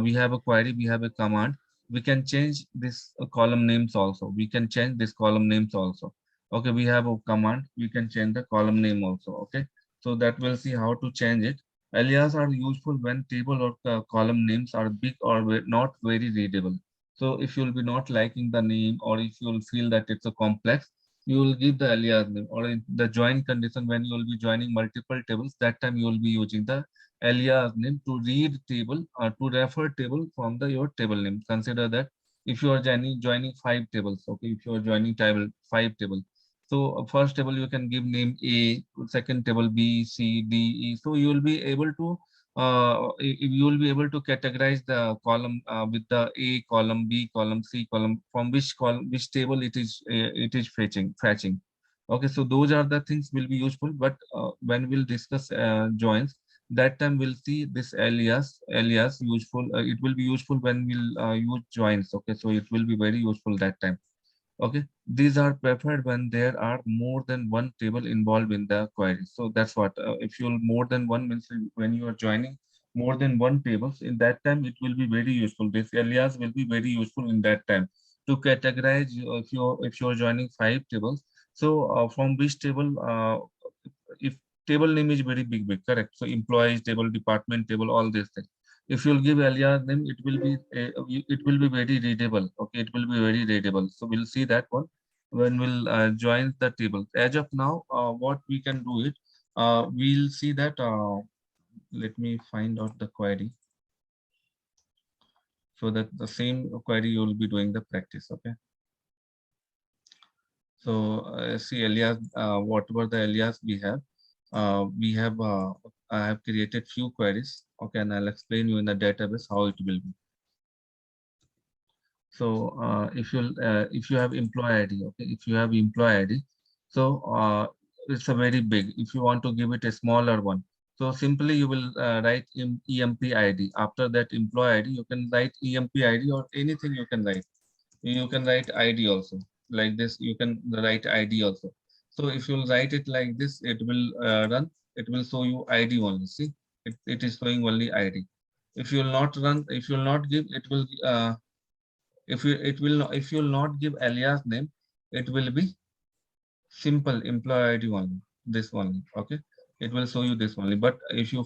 We have a query, we have a command, we can change this column names also. We can change this column names also. Okay, we have a command, we can change the column name also. Okay, so that we'll see how to change it. Alias are useful when table or column names are big or not very readable. So if you'll be not liking the name, or if you'll feel that it's a complex, you will give the alias name. Or in the join condition, when you will be joining multiple tables, that time you will be using the alias name to read table or to refer table from the your table name. Consider that if you are joining 5 tables, okay, if you are joining table 5 tables, so first table you can give name A, second table B, C, D, E. So you will be able to you will be able to categorize the column with the A column, B column, C column, from which column, which table it is fetching. Okay, so those are the things will be useful. But when we'll discuss joins, that time we'll see this alias useful. It will be useful when we'll use joins. Okay, so it will be very useful that time. Okay, these are preferred when there are more than one table involved in the query. So that's what, if you'll more than one means when you are joining more than one tables, in that time it will be very useful. This alias will be very useful in that time to categorize. If you're joining 5 tables, so from which table, if table name is very big, correct, so employees table, department table, all these things, if you'll give alias name, it will be very readable. Okay, it will be very readable. So we'll see that one when we'll join the table. As of now, what we can do it, we'll see that, let me find out the query, so that the same query you will be doing the practice. Okay, so see alias, whatever the alias we have, I have created few queries. Okay, and I'll explain you in the database how it will be. So if you have employee ID, okay, if you have employee ID, so it's a very big. If you want to give it a smaller one, so simply you will write in EMP ID. After that employee ID, you can write EMP ID or anything you can write. You can write ID also like this. You can write ID also. So if you write it like this, it will run. It will show you ID only. See, it is showing only ID. If you will not run, if you will not give, it will. If you will not give alias name, it will be simple employee ID only, this one. Okay, it will show you this only. But if you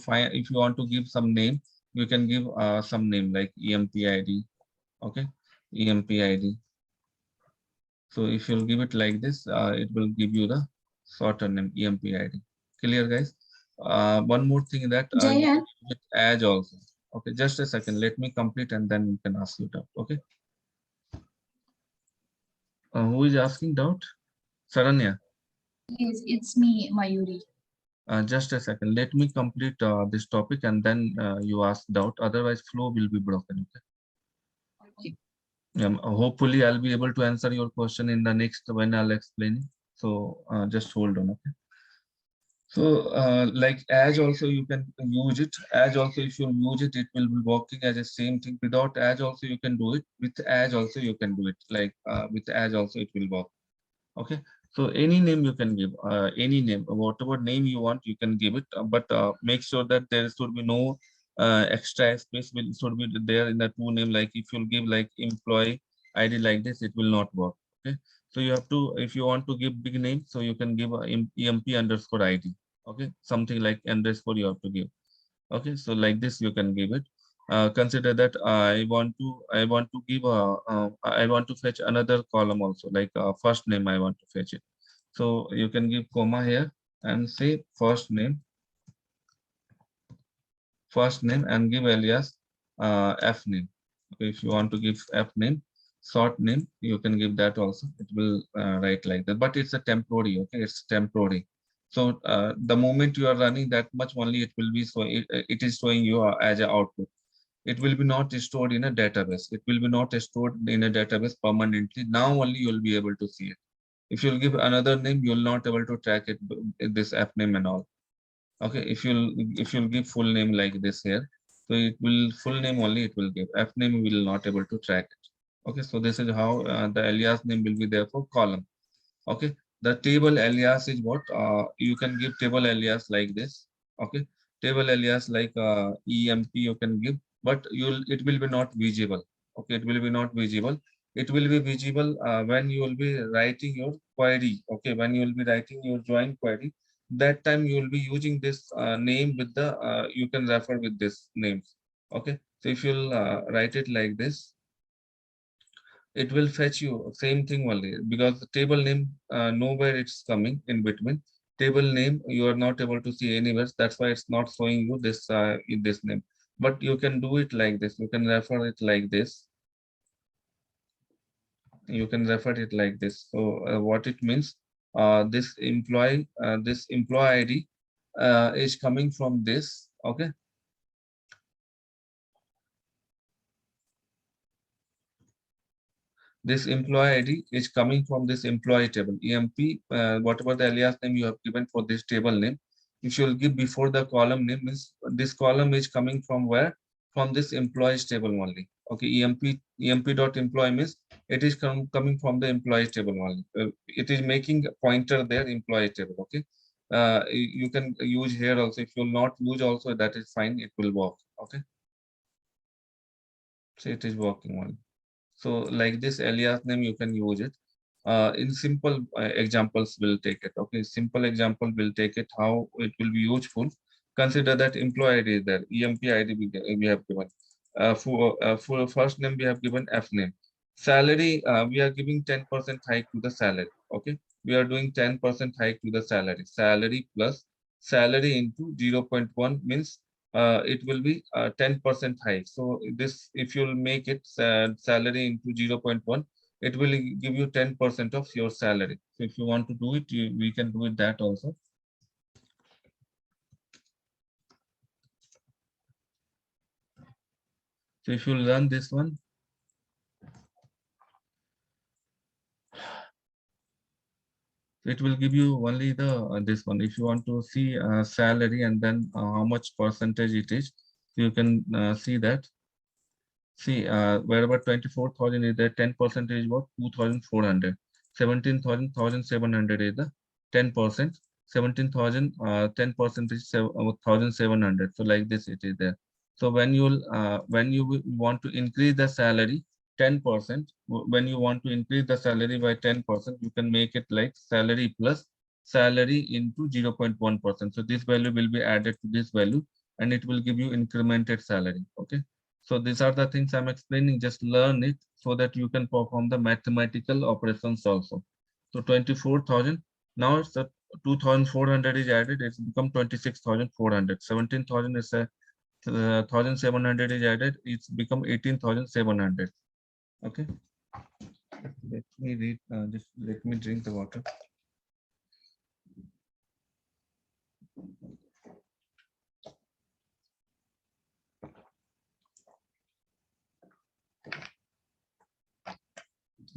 want to give some name, you can give some name like EMP ID. Okay, EMP ID. So if you'll give it like this, it will give you the shorter name EMP ID. Clear, guys? One more thing that you can use it as also. Okay, just a second, let me complete and then you can ask it out. Okay, who is asking doubt? Saranya. Yes, it's me, Mayuri. Just a second, let me complete this topic and then you ask doubt, otherwise flow will be broken. Okay. Hopefully I'll be able to answer your question in the next when I'll explain. So just hold on. Okay, so like as also you can use it. As also, if you use it, it will be working as a same thing. Without as also you can do it. With as also you can do it. Like with as also it will work. Okay, so any name you can give, any name, whatever name you want, you can give it, but make sure that there should be no extra space should be there in the two name. Like if you'll give like employee ID like this, it will not work. Okay, so you have to, if you want to give big name, so you can give EMP underscore ID. Okay, something like underscore you have to give. Okay, so like this you can give it. Consider that I want to give I want to fetch another column also, like first name I want to fetch it. So you can give comma here and say first name and give alias f name. Okay, if you want to give f name, short name, you can give that also. It will write like that, but it's a temporary. Okay, it's temporary. So the moment you are running that much only, it will be, so it is showing you as an output. It will be not stored in a database. It will be not stored in a database permanently. Now only you will be able to see it. If you'll give another name, you'll not able to track it, this app name and all. Okay, if you'll give full name like this here, so it will full name only it will give. App name will not able to track it. Okay, so this is how the alias name will be there for column. Okay, the table alias is what you can give table alias like this. Okay, table alias like EMP you can give, but it will be not visible. Okay, it will be not visible. It will be visible when you will be writing your query. Okay, when you will be writing your join query, that time you will be using this name with the you can refer with this names. Okay, so if you'll write it like this, it will fetch you same thing only, because the table name nowhere it's coming in between. Table name you are not able to see anywhere. That's why it's not showing you this in this name. But you can do it like this. You can refer it like this. You can refer it like this. So what it means, this employee ID is coming from this. Okay. This employee ID is coming from this employee table, EMP, whatever the alias name you have given for this table name. If you will give before the column name, is this column is coming from where? From this employees table only. Okay, emp.employee means it is coming from the employees table only. It is making a pointer there, employee table. Okay, you can use here also. If you will not use also, that is fine. It will work. Okay, so it is working only. So like this alias name, you can use it. In simple examples, we'll take it. Okay, simple example, we'll take it how it will be useful. Consider that employee ID is there, EMP ID we have given. For first name, we have given F name. Salary, we are giving 10% hike to the salary. Okay, we are doing 10% hike to the salary. Salary plus salary into 0.1 means it will be 10% hike. So this, if you'll make it salary into 0.1, it will give you 10% of your salary. So if you want to do it, we can do it that also. So if you run this one, it will give you only the this one. If you want to see salary and then how much percentage it is, you can see that. See, wherever 24,000 is there, 10% is what? 2,400. 17,000, 1,700 is the 10%. 17,000, 10% is 1,700. So like this, it is there. So when you want to increase the salary 10%, when you want to increase the salary by 10%, you can make it like salary plus salary into 0.1%. So this value will be added to this value, and it will give you incremented salary. Okay. So these are the things I'm explaining. Just learn it so that you can perform the mathematical operations also. So 24,000. Now it's 2,400 is added. It's become 26,400. 17,000 is 1,700 is added. It's become 18,700. Okay. Let me read. Just let me drink the water.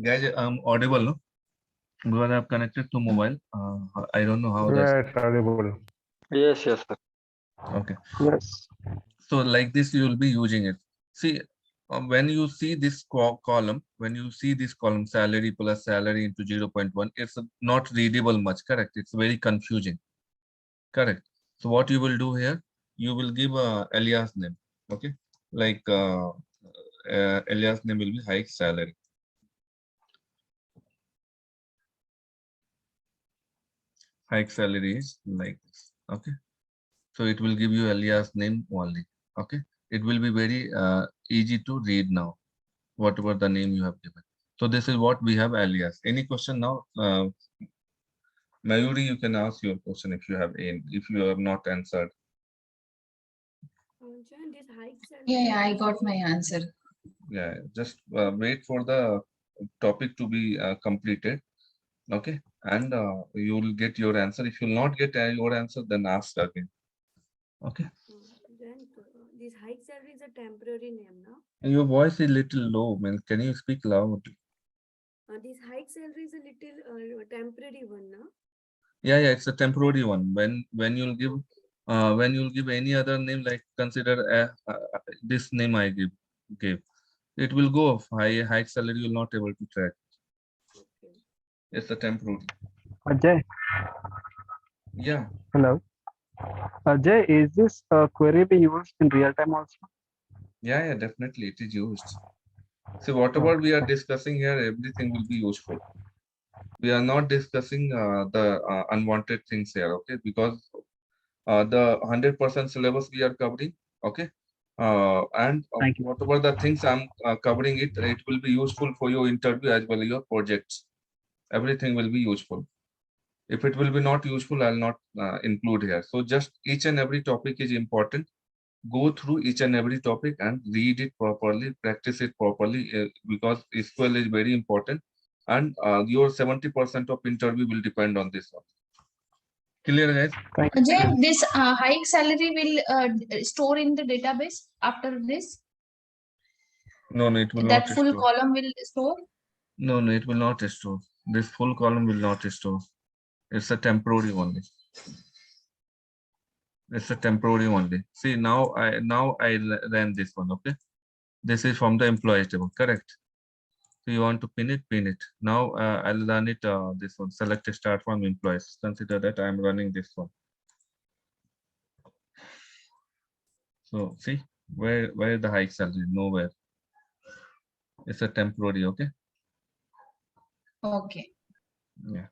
Guys, I'm audible, no? Because I've connected to mobile. I don't know how that's. It's audible. Yes, yes, sir. Okay. Yes. So like this, you will be using it. See, when you see this column, when you see this column, salary plus salary into 0.1, it's not readable much, correct? It's very confusing, correct? So what you will do here, you will give a alias name, okay? Like alias name will be hike salary. Hike salary is like this, okay? So it will give you alias name only, okay? It will be very easy to read now, whatever the name you have given. So this is what we have alias. Any question now? Mayuri, you can ask your question if you have any, if you have not answered. Yeah, I got my answer. Yeah, just wait for the topic to be completed. Okay, and you will get your answer. If you will not get your answer, then ask again. Okay. Then this hike salary is a temporary name now. Your voice is little low, man. Can you speak loudly? This hike salary is a little temporary one now. Yeah, it's a temporary one. When you'll give any other name, like consider this name I gave, it will go off. High salary you'll not able to track. Okay. It's a temporary. Ajay. Yeah. Hello. Ajay, is this query be used in real time also? Yeah, definitely it is used. So whatever we are discussing here, everything will be useful. We are not discussing the unwanted things here, okay? Because the 100% syllabus we are covering, okay? And whatever the things I'm covering, it will be useful for your interview as well as your projects. Everything will be useful. If it will be not useful, I'll not include here. So just each and every topic is important. Go through each and every topic and read it properly, practice it properly, because SQL is very important, and your 70% of interview will depend on this one. Clear, guys? Ajay, this hike salary will store in the database after this? No, it will That not full store. column will store? No, it will not store. This full column will not store. It's a temporary only. It's a temporary only. See, now I ran this one, okay? This is from the employee table, correct? So you want to pin it. Now I'll run it, this one, select a start from employees. Consider that I'm running this one. So see, where the hike salary? Nowhere. It's a temporary, okay? Okay. Yeah.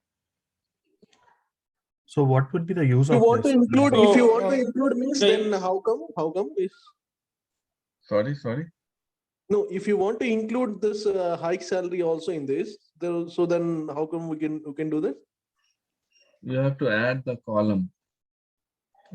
So what would be the use If you of want to this? include, if you want to include means, then how come? How come? Sorry. No, if you want to include this hike salary also in this, so then how come we can do that? You have to add the column.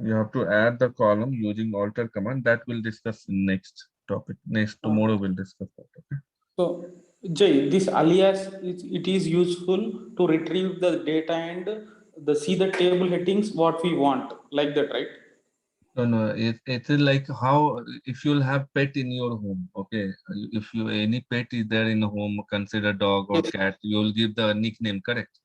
You have to add the column using alter command. That we'll discuss in next topic. Tomorrow we'll discuss that. Okay. So Jay, this alias it is useful to retrieve the data and see the table headings what we want, like that, right? No, it is like how if you'll have pet in your home, okay? If any pet is there in the home, consider dog or cat, you'll give the nickname, correct?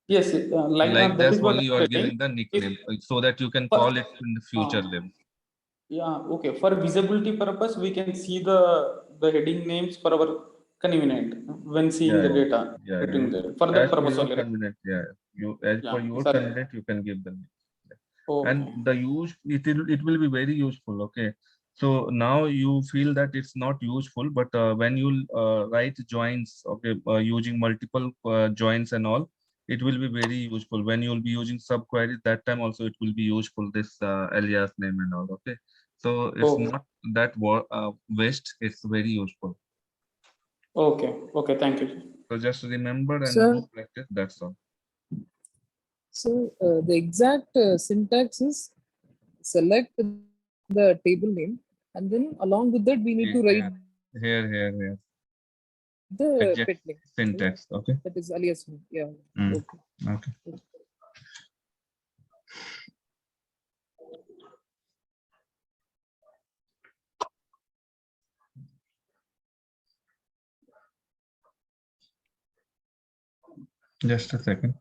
Yes, Like that that's is what only you I'm are saying. giving the nickname so that you can call it in the future level. Yeah, okay. For visibility purpose, we can see the heading names for our convenient when seeing the data. Yeah. For that As per purpose your only, right? convenience, yeah. As per your sorry. convenience, you can give them. Okay. And the use it will be very useful, okay? So now you feel that it's not useful, but when you write joins, okay, using multiple joins and all, it will be very useful. When you'll be using subqueries, that time also it will be useful, this alias name and all, okay? So it's not that waste, it's very useful. Okay, thank you. So just remember and Sir, practice, that's all. So the exact syntax is select the table name, and then along with that we need to write Here. the Exact pet name. syntax, okay? That is alias name. Yeah. Okay. Just a second.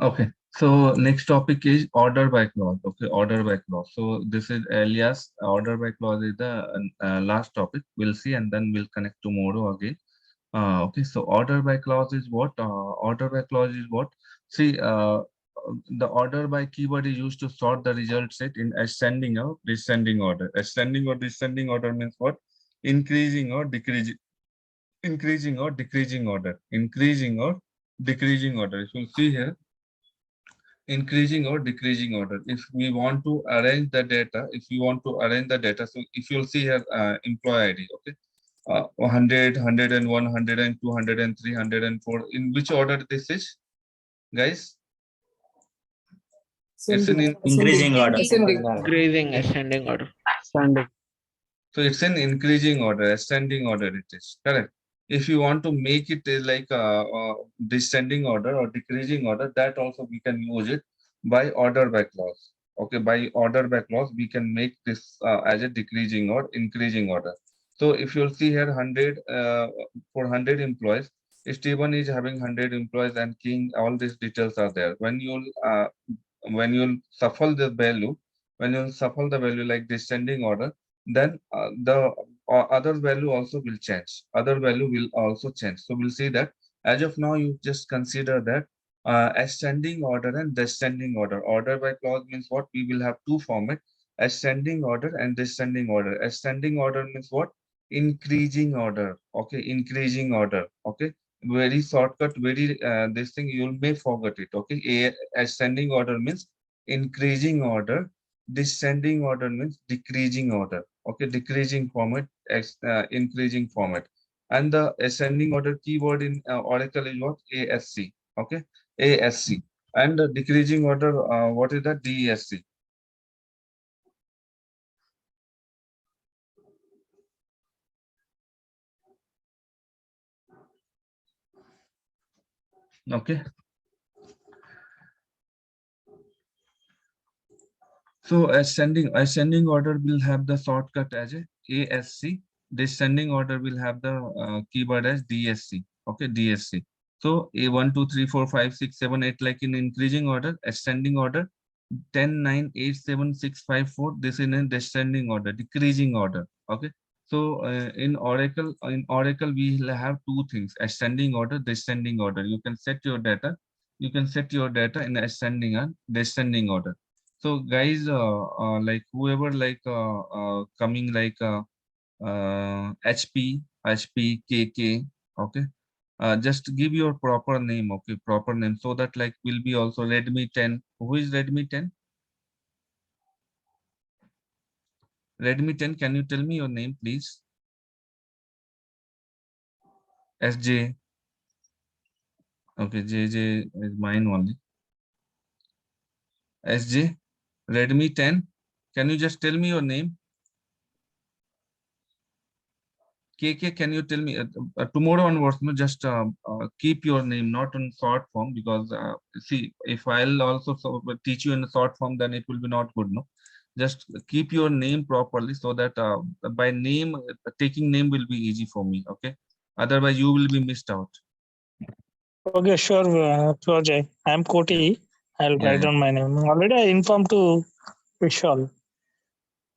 Okay, so next topic is order by clause. Okay, order by clause. So this is alias. Order by clause is the last topic we'll see, and then we'll connect tomorrow again. Okay, so order by clause is what? Order by clause is what? See, the order by keyword is used to sort the result set in ascending or descending order. Ascending or descending order means what? Increasing or decreasing. Increasing or decreasing order. Increasing or decreasing order. If you see here, increasing or decreasing order. If we want to arrange the data, so if you'll see here, employee ID, okay, 100, 101, 102, 103, 104. In which order this is, guys? Increasing order. Ascending order. Ascending. So it's in increasing order, ascending order it is, correct. If you want to make it like a descending order or decreasing order, that also we can use it by order by clause. Okay, by order by clause, we can make this as a decreasing or increasing order. So if you'll see here 100 for 100 employees, Stephen is having 100 employees and King, all these details are there. When you'll shuffle the value, like descending order, then the other value also will change. Other value will also change. So we'll see that as of now, you just consider that ascending order and descending order. Order by clause means what? We will have two formats: ascending order and descending order. Ascending order means what? Increasing order. Okay, increasing order. Okay, very shortcut, very this thing you may forget it. Okay, ascending order means increasing order. Descending order means decreasing order. Okay, decreasing format, increasing format. And the ascending order keyword in Oracle is what? ASC. Okay, ASC. And the decreasing order, what is that? DESC. Okay. So ascending order will have the shortcut as a ASC. Descending order will have the keyword as DSC. Okay, DSC. So A1, 2, 3, 4, 5, 6, 7, 8, like in increasing order, ascending order, 10, 9, 8, 7, 6, 5, 4. This is in descending order, decreasing order. Okay. So in Oracle, we will have two things: ascending order, descending order. You can set your data. You can set your data in ascending and descending order. So guys, like whoever like coming like HP, KK, okay. Just give your proper name, okay, proper name, so that like will be also Redmi 10. Who is Redmi 10? Redmi 10, can you tell me your name, please? SJ. Okay, JJ is mine only. SJ, Redmi 10. Can you just tell me your name? KK, can you tell me tomorrow onwards? No, just keep your name not in short form, because see, if I'll also teach you in a short form, then it will be not good. No, just keep your name properly, so that by name taking name will be easy for me. Okay, otherwise you will be missed out. Okay, sure, Jay. I'm Koti. I'll write down my name. Already I informed to Vishal.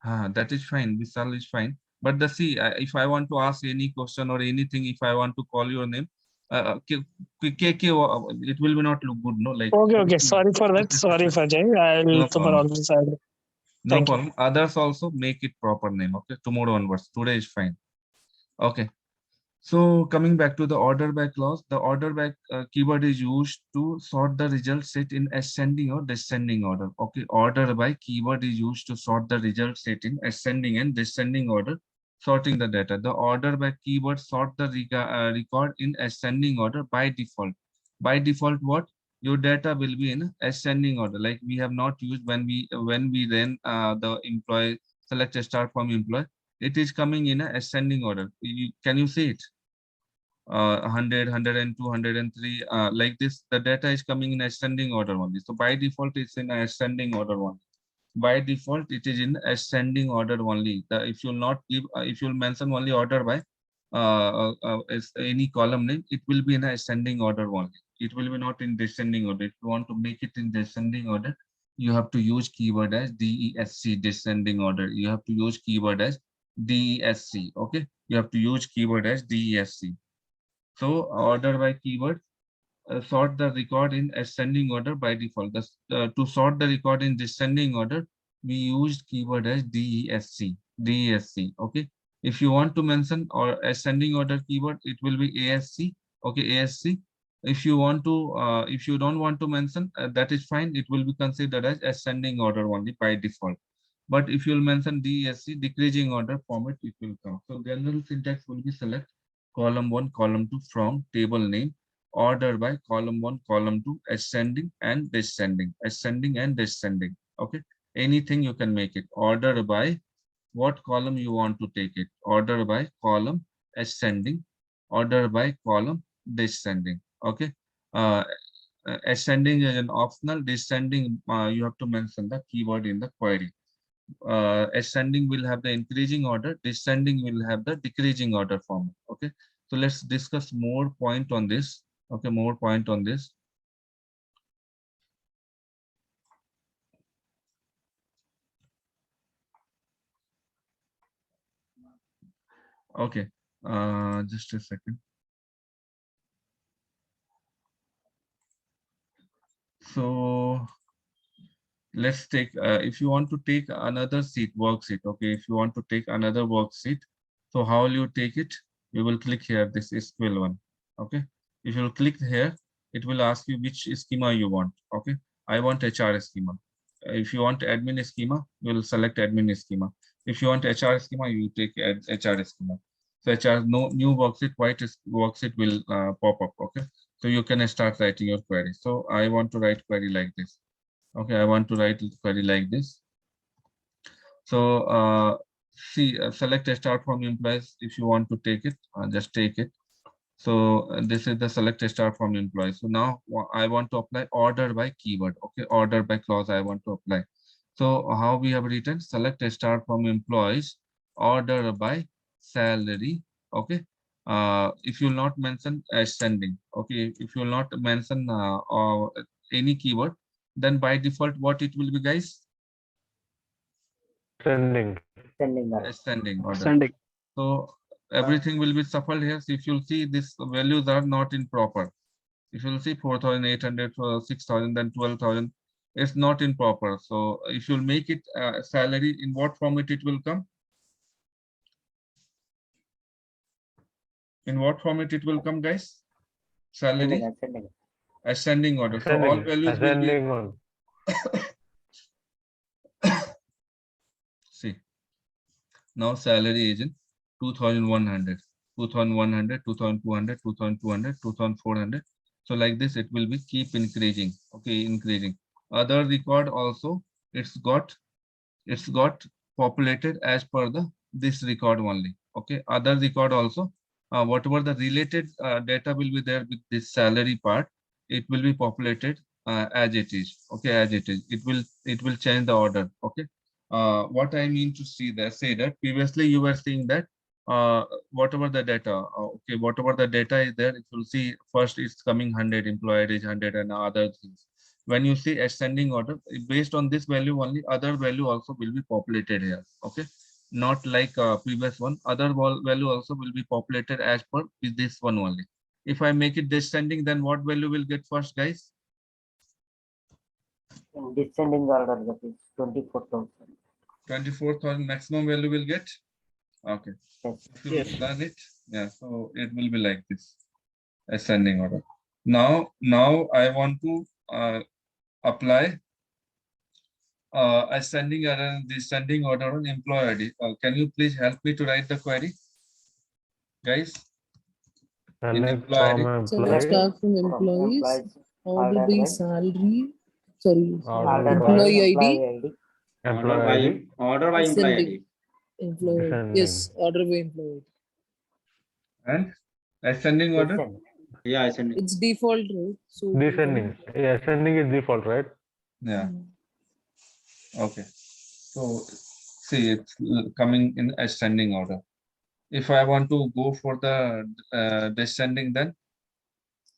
That is fine. Vishal is fine. But the see, if I want to ask any question or anything, if I want to call your name, KK, it will be not look good, no? Like. Okay. Sorry for that. Sorry for Jay. I'll No problem. Thank No problem. Others also make it proper name. Okay. Tomorrow onwards. Today is fine. Okay. So coming back to the order by clause, the order by keyword is used to sort the result set in ascending or descending order. Okay, order by keyword is used to sort the result set in ascending and descending order, sorting the data. The order by keyword sort the record in ascending order by default. By default, what? Your data will be in ascending order. Like we have not used when we ran the employee select a start from employee. It is coming in a ascending order. Can you see it? 100, 102, 103, like this, the data is coming in ascending order only. So by default, it's in ascending order only. By default, it is in ascending order only. If you'll not give, if you'll mention only order by any column name, it will be in ascending order only. It will be not in descending order. If you want to make it in descending order, you have to use keyword as DESC, descending order. You have to use keyword as DESC. Okay, you have to use keyword as DESC. So order by keyword, sort the record in ascending order by default. To sort the record in descending order, we used keyword as DESC. DESC. Okay. If you want to mention or ascending order keyword, it will be ASC. Okay, ASC. If you want to, if you don't want to mention, that is fine. It will be considered as ascending order only by default. But if you'll mention DESC, decreasing order format, it will come. So general syntax will be select column 1, column 2 from table name, order by column 1, column 2, ascending and descending, okay? Anything you can make it. Order by what column you want to take it. Order by column ascending, order by column descending, okay? Ascending is an optional, descending, you have to mention the keyword in the query. Ascending will have the increasing order, descending will have the decreasing order form, okay? So let's discuss more point on this, okay? More point on this. Okay, just a second. So let's take, if you want to take another worksheet, okay? If you want to take another worksheet, so how will you take it? You will click here, this is Sql one, okay? If you click here, it will ask you which schema you want, okay? I want HR schema. If you want admin schema, you will select admin schema. If you want HR schema, you take HR schema. So HR, no new worksheet, white worksheet will pop up, okay? So you can start writing your query. So I want to write query like this. Okay, I want to write query like this. So see, select a start from employees. If you want to take it, just take it. So this is the select a start from employees. So now I want to apply order by keyword. Okay, order by clause I want to apply. So how we have written select a start from employees, order by salary. Okay. If you will not mention ascending, okay, if you will not mention or any keyword, then by default what it will be, guys? Ascending Order. Ascending. So everything will be shuffled here. So if you'll see, these values are not in proper. If you'll see 4,800 for 6,000, then 12,000, it's not in proper. So if you'll make it salary, in what format it will come? In what format it will come, guys? Salary. Ascending order. So all values will be. See, now salary agent 2,100, 2,100, 2,200, 2,200, 2,400. So like this, it will be keep increasing. Okay, increasing. Other record also, it's got populated as per this record only. Okay, other record also, whatever the related data will be there with this salary part, it will be populated as it is. Okay, as it is. It will change the order. Okay. What I mean to say that previously you were saying that whatever the data, okay, whatever the data is there, it will see first it's coming 100, employee is 100 and other things. When you see ascending order, based on this value only, other value also will be populated here. Okay, not like previous one. Other value also will be populated as per this one only. If I make it descending, then what value will get first, guys? In descending order, that is 24,000. 24,000 maximum value will get. Okay. Yes. If you will learn it, yeah. So it will be like this, ascending order. Now I want to apply ascending order and descending order on employee ID. Can you please help me to write the query, guys? Select start from employees, order by salary, sorry, employee ID. Order by employee ID. Employee, yes, order by employee. And ascending order? Yeah, ascending. It's default, right? So Descending. Yeah, ascending is default, right? Yeah. Okay. So see, it's coming in ascending order. If I want to go for the descending, then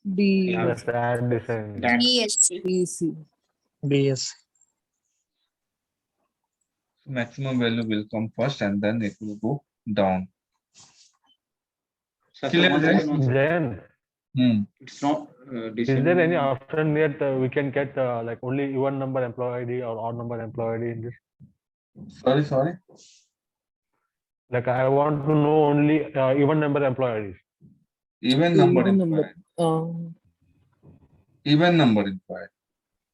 BS. Maximum value will come first and then it will go down. Then it's not is there any option that we can get like only even number employee ID or odd number employee ID in this? Sorry. Like I want to know only even number employee IDs. Even number employee. Even number employee.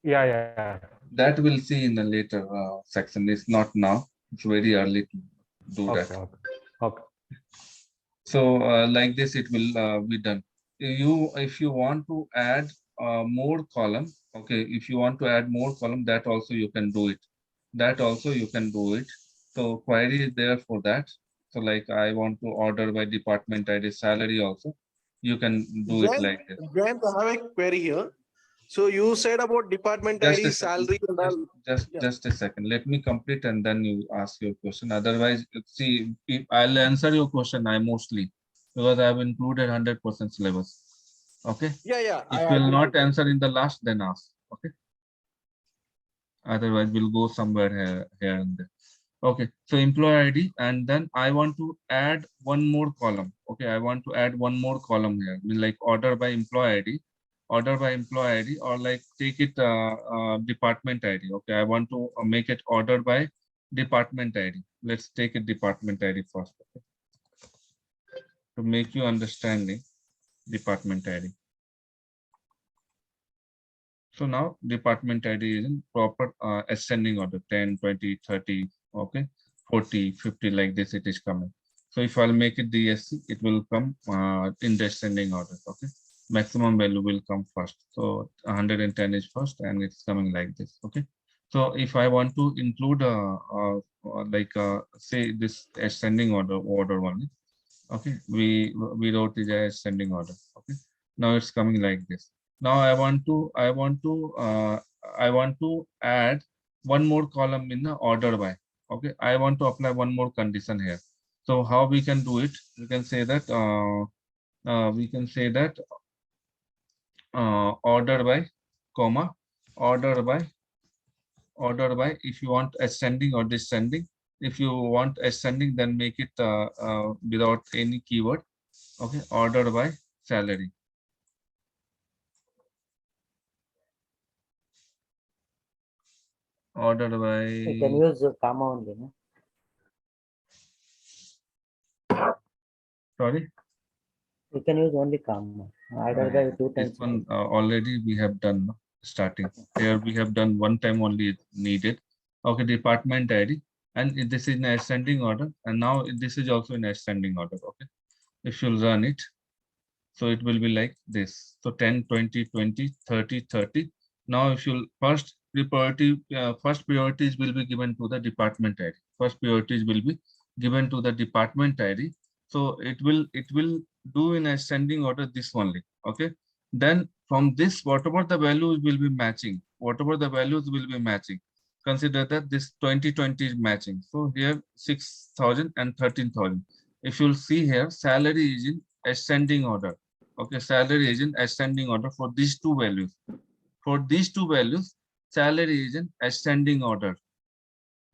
Yeah. That we'll see in the later section. It's not now. It's very early to do that. Okay. So like this, it will be done. if you want to add more column, okay, if you want to add more column, that also you can do it. That also you can do it. So query is there for that. So like I want to order by department ID, salary also. You can do it like this. Grant, I have a query here. So you said about department Just a ID, second. salary, and all. Yeah. Just a second. Let me complete and then you ask your question. Otherwise, see, if I'll answer your question, I mostly, because I have included 100% syllabus. Okay. Yeah. If I you will agree not with that. answer in the last, then ask. Okay. Otherwise, we'll go somewhere here and there. Okay. So employee ID, and then I want to add one more column. Okay. I want to add one more column here. I mean, like order by employee ID. Order by employee ID, or like take it department ID. Okay, I want to make it order by department ID. Let's take it department ID first. Okay? To make you understanding department ID. So now department ID is in proper ascending order, 10, 20, 30, okay, 40, 50, like this it is coming. So if I'll make it DSC, it will come in descending order, okay. Maximum value will come first. So 110 is first and it's coming like this, okay. So if I want to include say this ascending order only, okay, we wrote it as ascending order, okay. Now it's coming like this. Now I want to add one more column in the order by, okay. I want to apply one more condition here. So how we can do it? We can say that order by comma order by if you want ascending or descending. If you want ascending, then make it without any keyword, okay. Order by salary. Order by. You can use comma only, no? Sorry. You can use only comma. Order by 2 times. This one already we have done, no? Starting here we have done one time only needed. Okay, department ID, and this is in ascending order, and now this is also in ascending order. Okay, if you run it, so it will be like this. So 10, 20, 20, 30, 30. Now if you first priorities will be given to the department ID. First priorities will be given to the department ID. So it will do in ascending order this only. Okay. Then from this, whatever the values will be matching, consider that this 2020 is matching. So here 6,000 and 13,000. If you'll see here, salary is in ascending order. Okay, salary is in ascending order for these two values. For these two values, salary is in ascending order.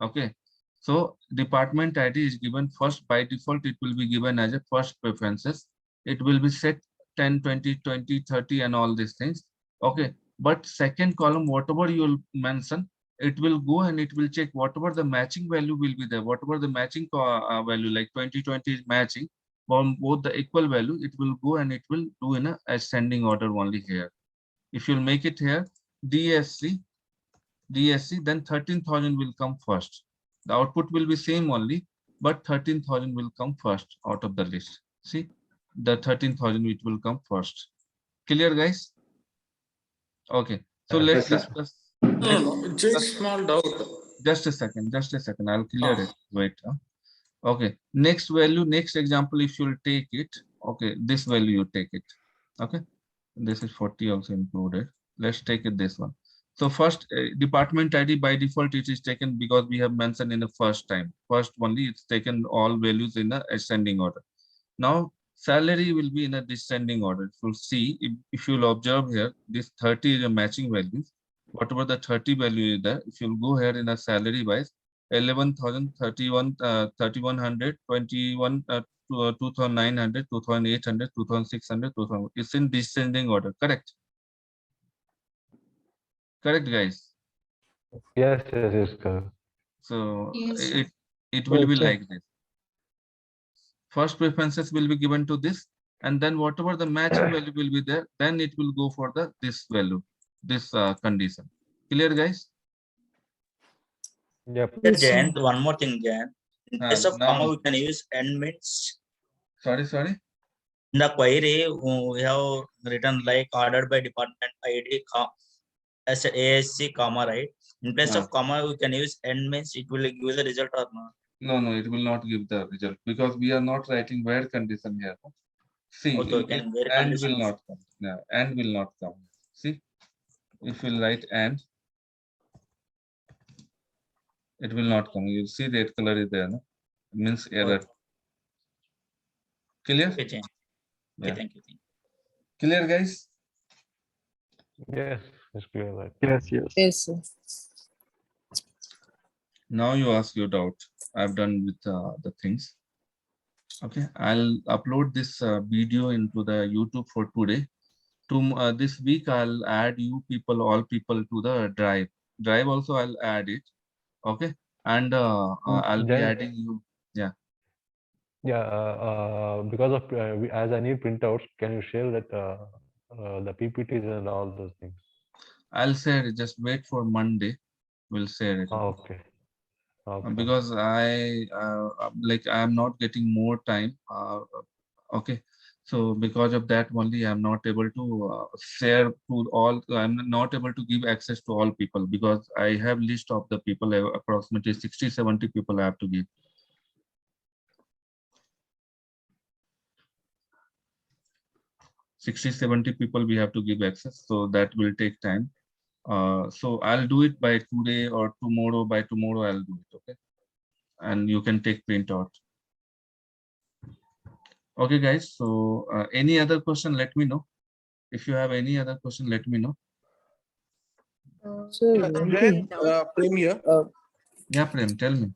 Okay, so department ID is given first. By default, it will be given as a first preferences. It will be set 10, 20, 20, 30 and all these things. Okay, but second column, whatever you will mention, it will go and it will check whatever the matching value will be there, whatever the matching value, like 2020 is matching from both the equal value, it will go and it will do in a ascending order only here. If you'll make it here DSC, then 13,000 will come first. The output will be same only, but 13,000 will come first out of the list. See, the 13,000 which will come first. Clear, guys? Okay, so let's discuss. Just small doubt. Just a second. I'll clear it. Wait. Okay. Next value, next example, if you'll take it, okay, this value you take it. Okay. This is 40 also included. Let's take it this one. So first department ID by default it is taken because we have mentioned in the first time. First only it's taken all values in the ascending order. Now salary will be in a descending order. So see, if you'll observe here, this 30 is a matching value. Whatever the 30 value is there, if you'll go here in a salary wise, 11,000, 31, 3,100, 21, 2,900, 2,800, 2,600, 2,000. It's in descending order, correct? Correct, guys? Yes, correct. So Yes. it will be like this. First preferences will be given to this, and then whatever the matching value will be there, then it will go for the this value, this condition. Clear, guys? Yep. Jayant, one more thing, Jayant. In place of comma, Now, we can use end mints. sorry. In the query, we have written like ordered by department ID as ASC comma, right? In place of comma, we can use end, means it will give the result or not? No, it will not give the result because we are not writing where condition here. See, Okay, and will not come. Yeah, and will not come. See, if we'll write and, it will not come. You see red color is there, no? It means error. Clear? Okay, yeah. Thank you. Clear, guys? Yes, it's clear. Right? Yes, sir. Now you ask your doubt. I've done with the things. Okay, I'll upload this video into the YouTube for today. This week, I'll add all people to the drive. Drive also, I'll add it. Okay, and I'll be adding you. Yeah. Yeah, because of as I need printouts, can you share that the PPTs and all those things? I'll share it. Just wait for Monday. We'll share it. Okay. Because I'm not getting more time. Okay, so because of that only I'm not able to share to all. I'm not able to give access to all people because I have list of the people, approximately 60-70 people I have to give. people we have to give access, so that will take time. So I'll do it by today or tomorrow. By tomorrow I'll do it. Okay, and you can take print out. Okay, guys. So any other question, let me know. If you have any other question, let me know. Prem here. Yeah, Prem, tell me.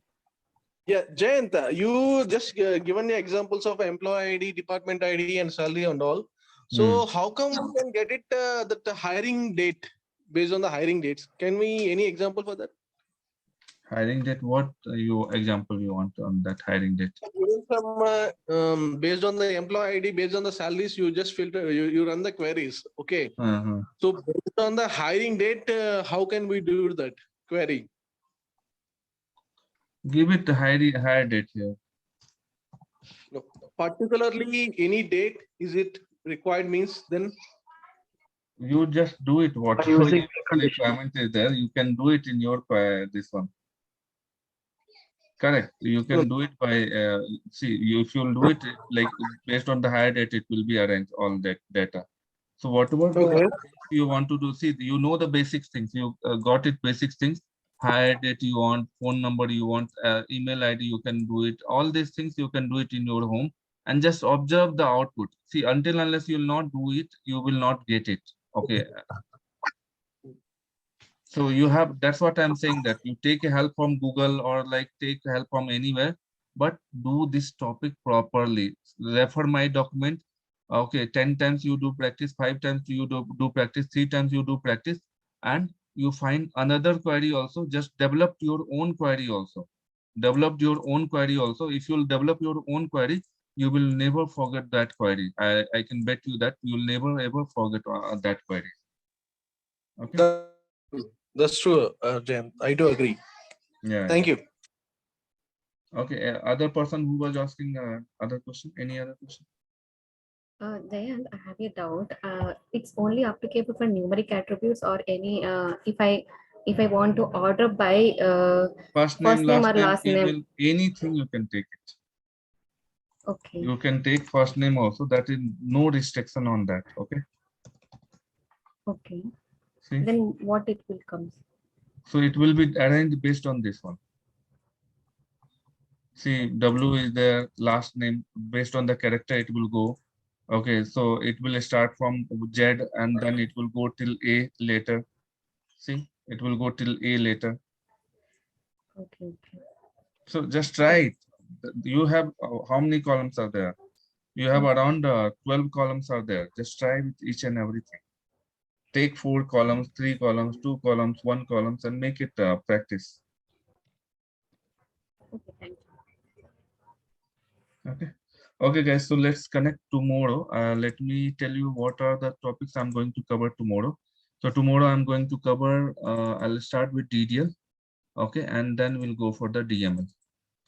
Yeah, Jayant, you just given the examples of employee ID, department ID, and salary and all. So how come we can get it that the hiring date based on the hiring dates? Can we any example for that? Hiring date, what example you want on that hiring date? From based on the employee ID, based on the salaries, you just filter, you run the queries. Okay. So based on the hiring date, how can we do that query? Give it the hire date here. No, particularly any date, is it required means then? You just do it. Whatever requirement is there, you can do it in your this one. Correct. You can do it by see. If you'll do it like based on the hire date, it will be arranged all that data. So whatever you want to do, see, you know the basic things. You got it. Basic things. Hire date you want, phone number you want, email ID you can do it. All these things you can do it in your home and just observe the output. See, until unless you will not do it, you will not get it. Okay. So you have, that's what I'm saying, that you take help from Google or like take help from anywhere, but do this topic properly. Refer my document. Okay, 10 times you do practice, 5 times you do practice, 3 times you do practice, and you find another query also. Just develop your own query also. Develop your own query also. If you'll develop your own query, you will never forget that query. I can bet you that you'll never ever forget that query. Okay. That's true, Jan. I do agree. Yeah. Thank you. Okay. Other person who was asking other question. Any other question? Jayant, I have a doubt. It's only applicable for numeric attributes or any. If I want to order by first name or or last name, email, anything you can take it. Okay. You can take first name also. That is no restriction on that. Okay. Okay. See? Then what it will come? So it will be arranged based on this one. See, W is the last name. Based on the character, it will go. Okay, so it will start from Z and then it will go till A later. See, it will go till A later. Okay. So just try it. You have how many columns are there? You have around 12 columns are there. Just try with each and everything. Take 4 columns, 3 columns, 2 columns, 1 columns, and make it practice. Okay, thank you. Okay. Okay, guys. So let's connect tomorrow. Let me tell you what are the topics I'm going to cover tomorrow. So tomorrow I'm going to cover. I'll start with DDL. Okay, and then we'll go for the DML.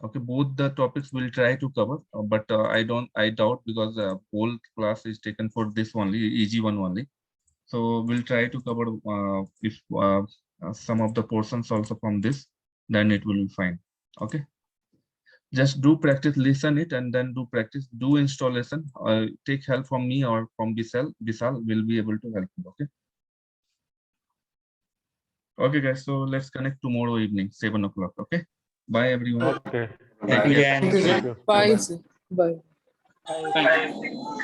Okay, both the topics we'll try to cover, but I doubt because whole class is taken for this only, easy one only. So we'll try to cover if some of the portions also from this, then it will be fine. Okay. Just do practice, listen it, and then do practice, do installation. Take help from me or from Bisal. Bisal will be able to help you. Okay. Okay, guys. So let's connect tomorrow evening, 7 o'clock. Okay. Bye, everyone. Okay. Take care. Thank you. Bye. Sir. Bye. Thank you.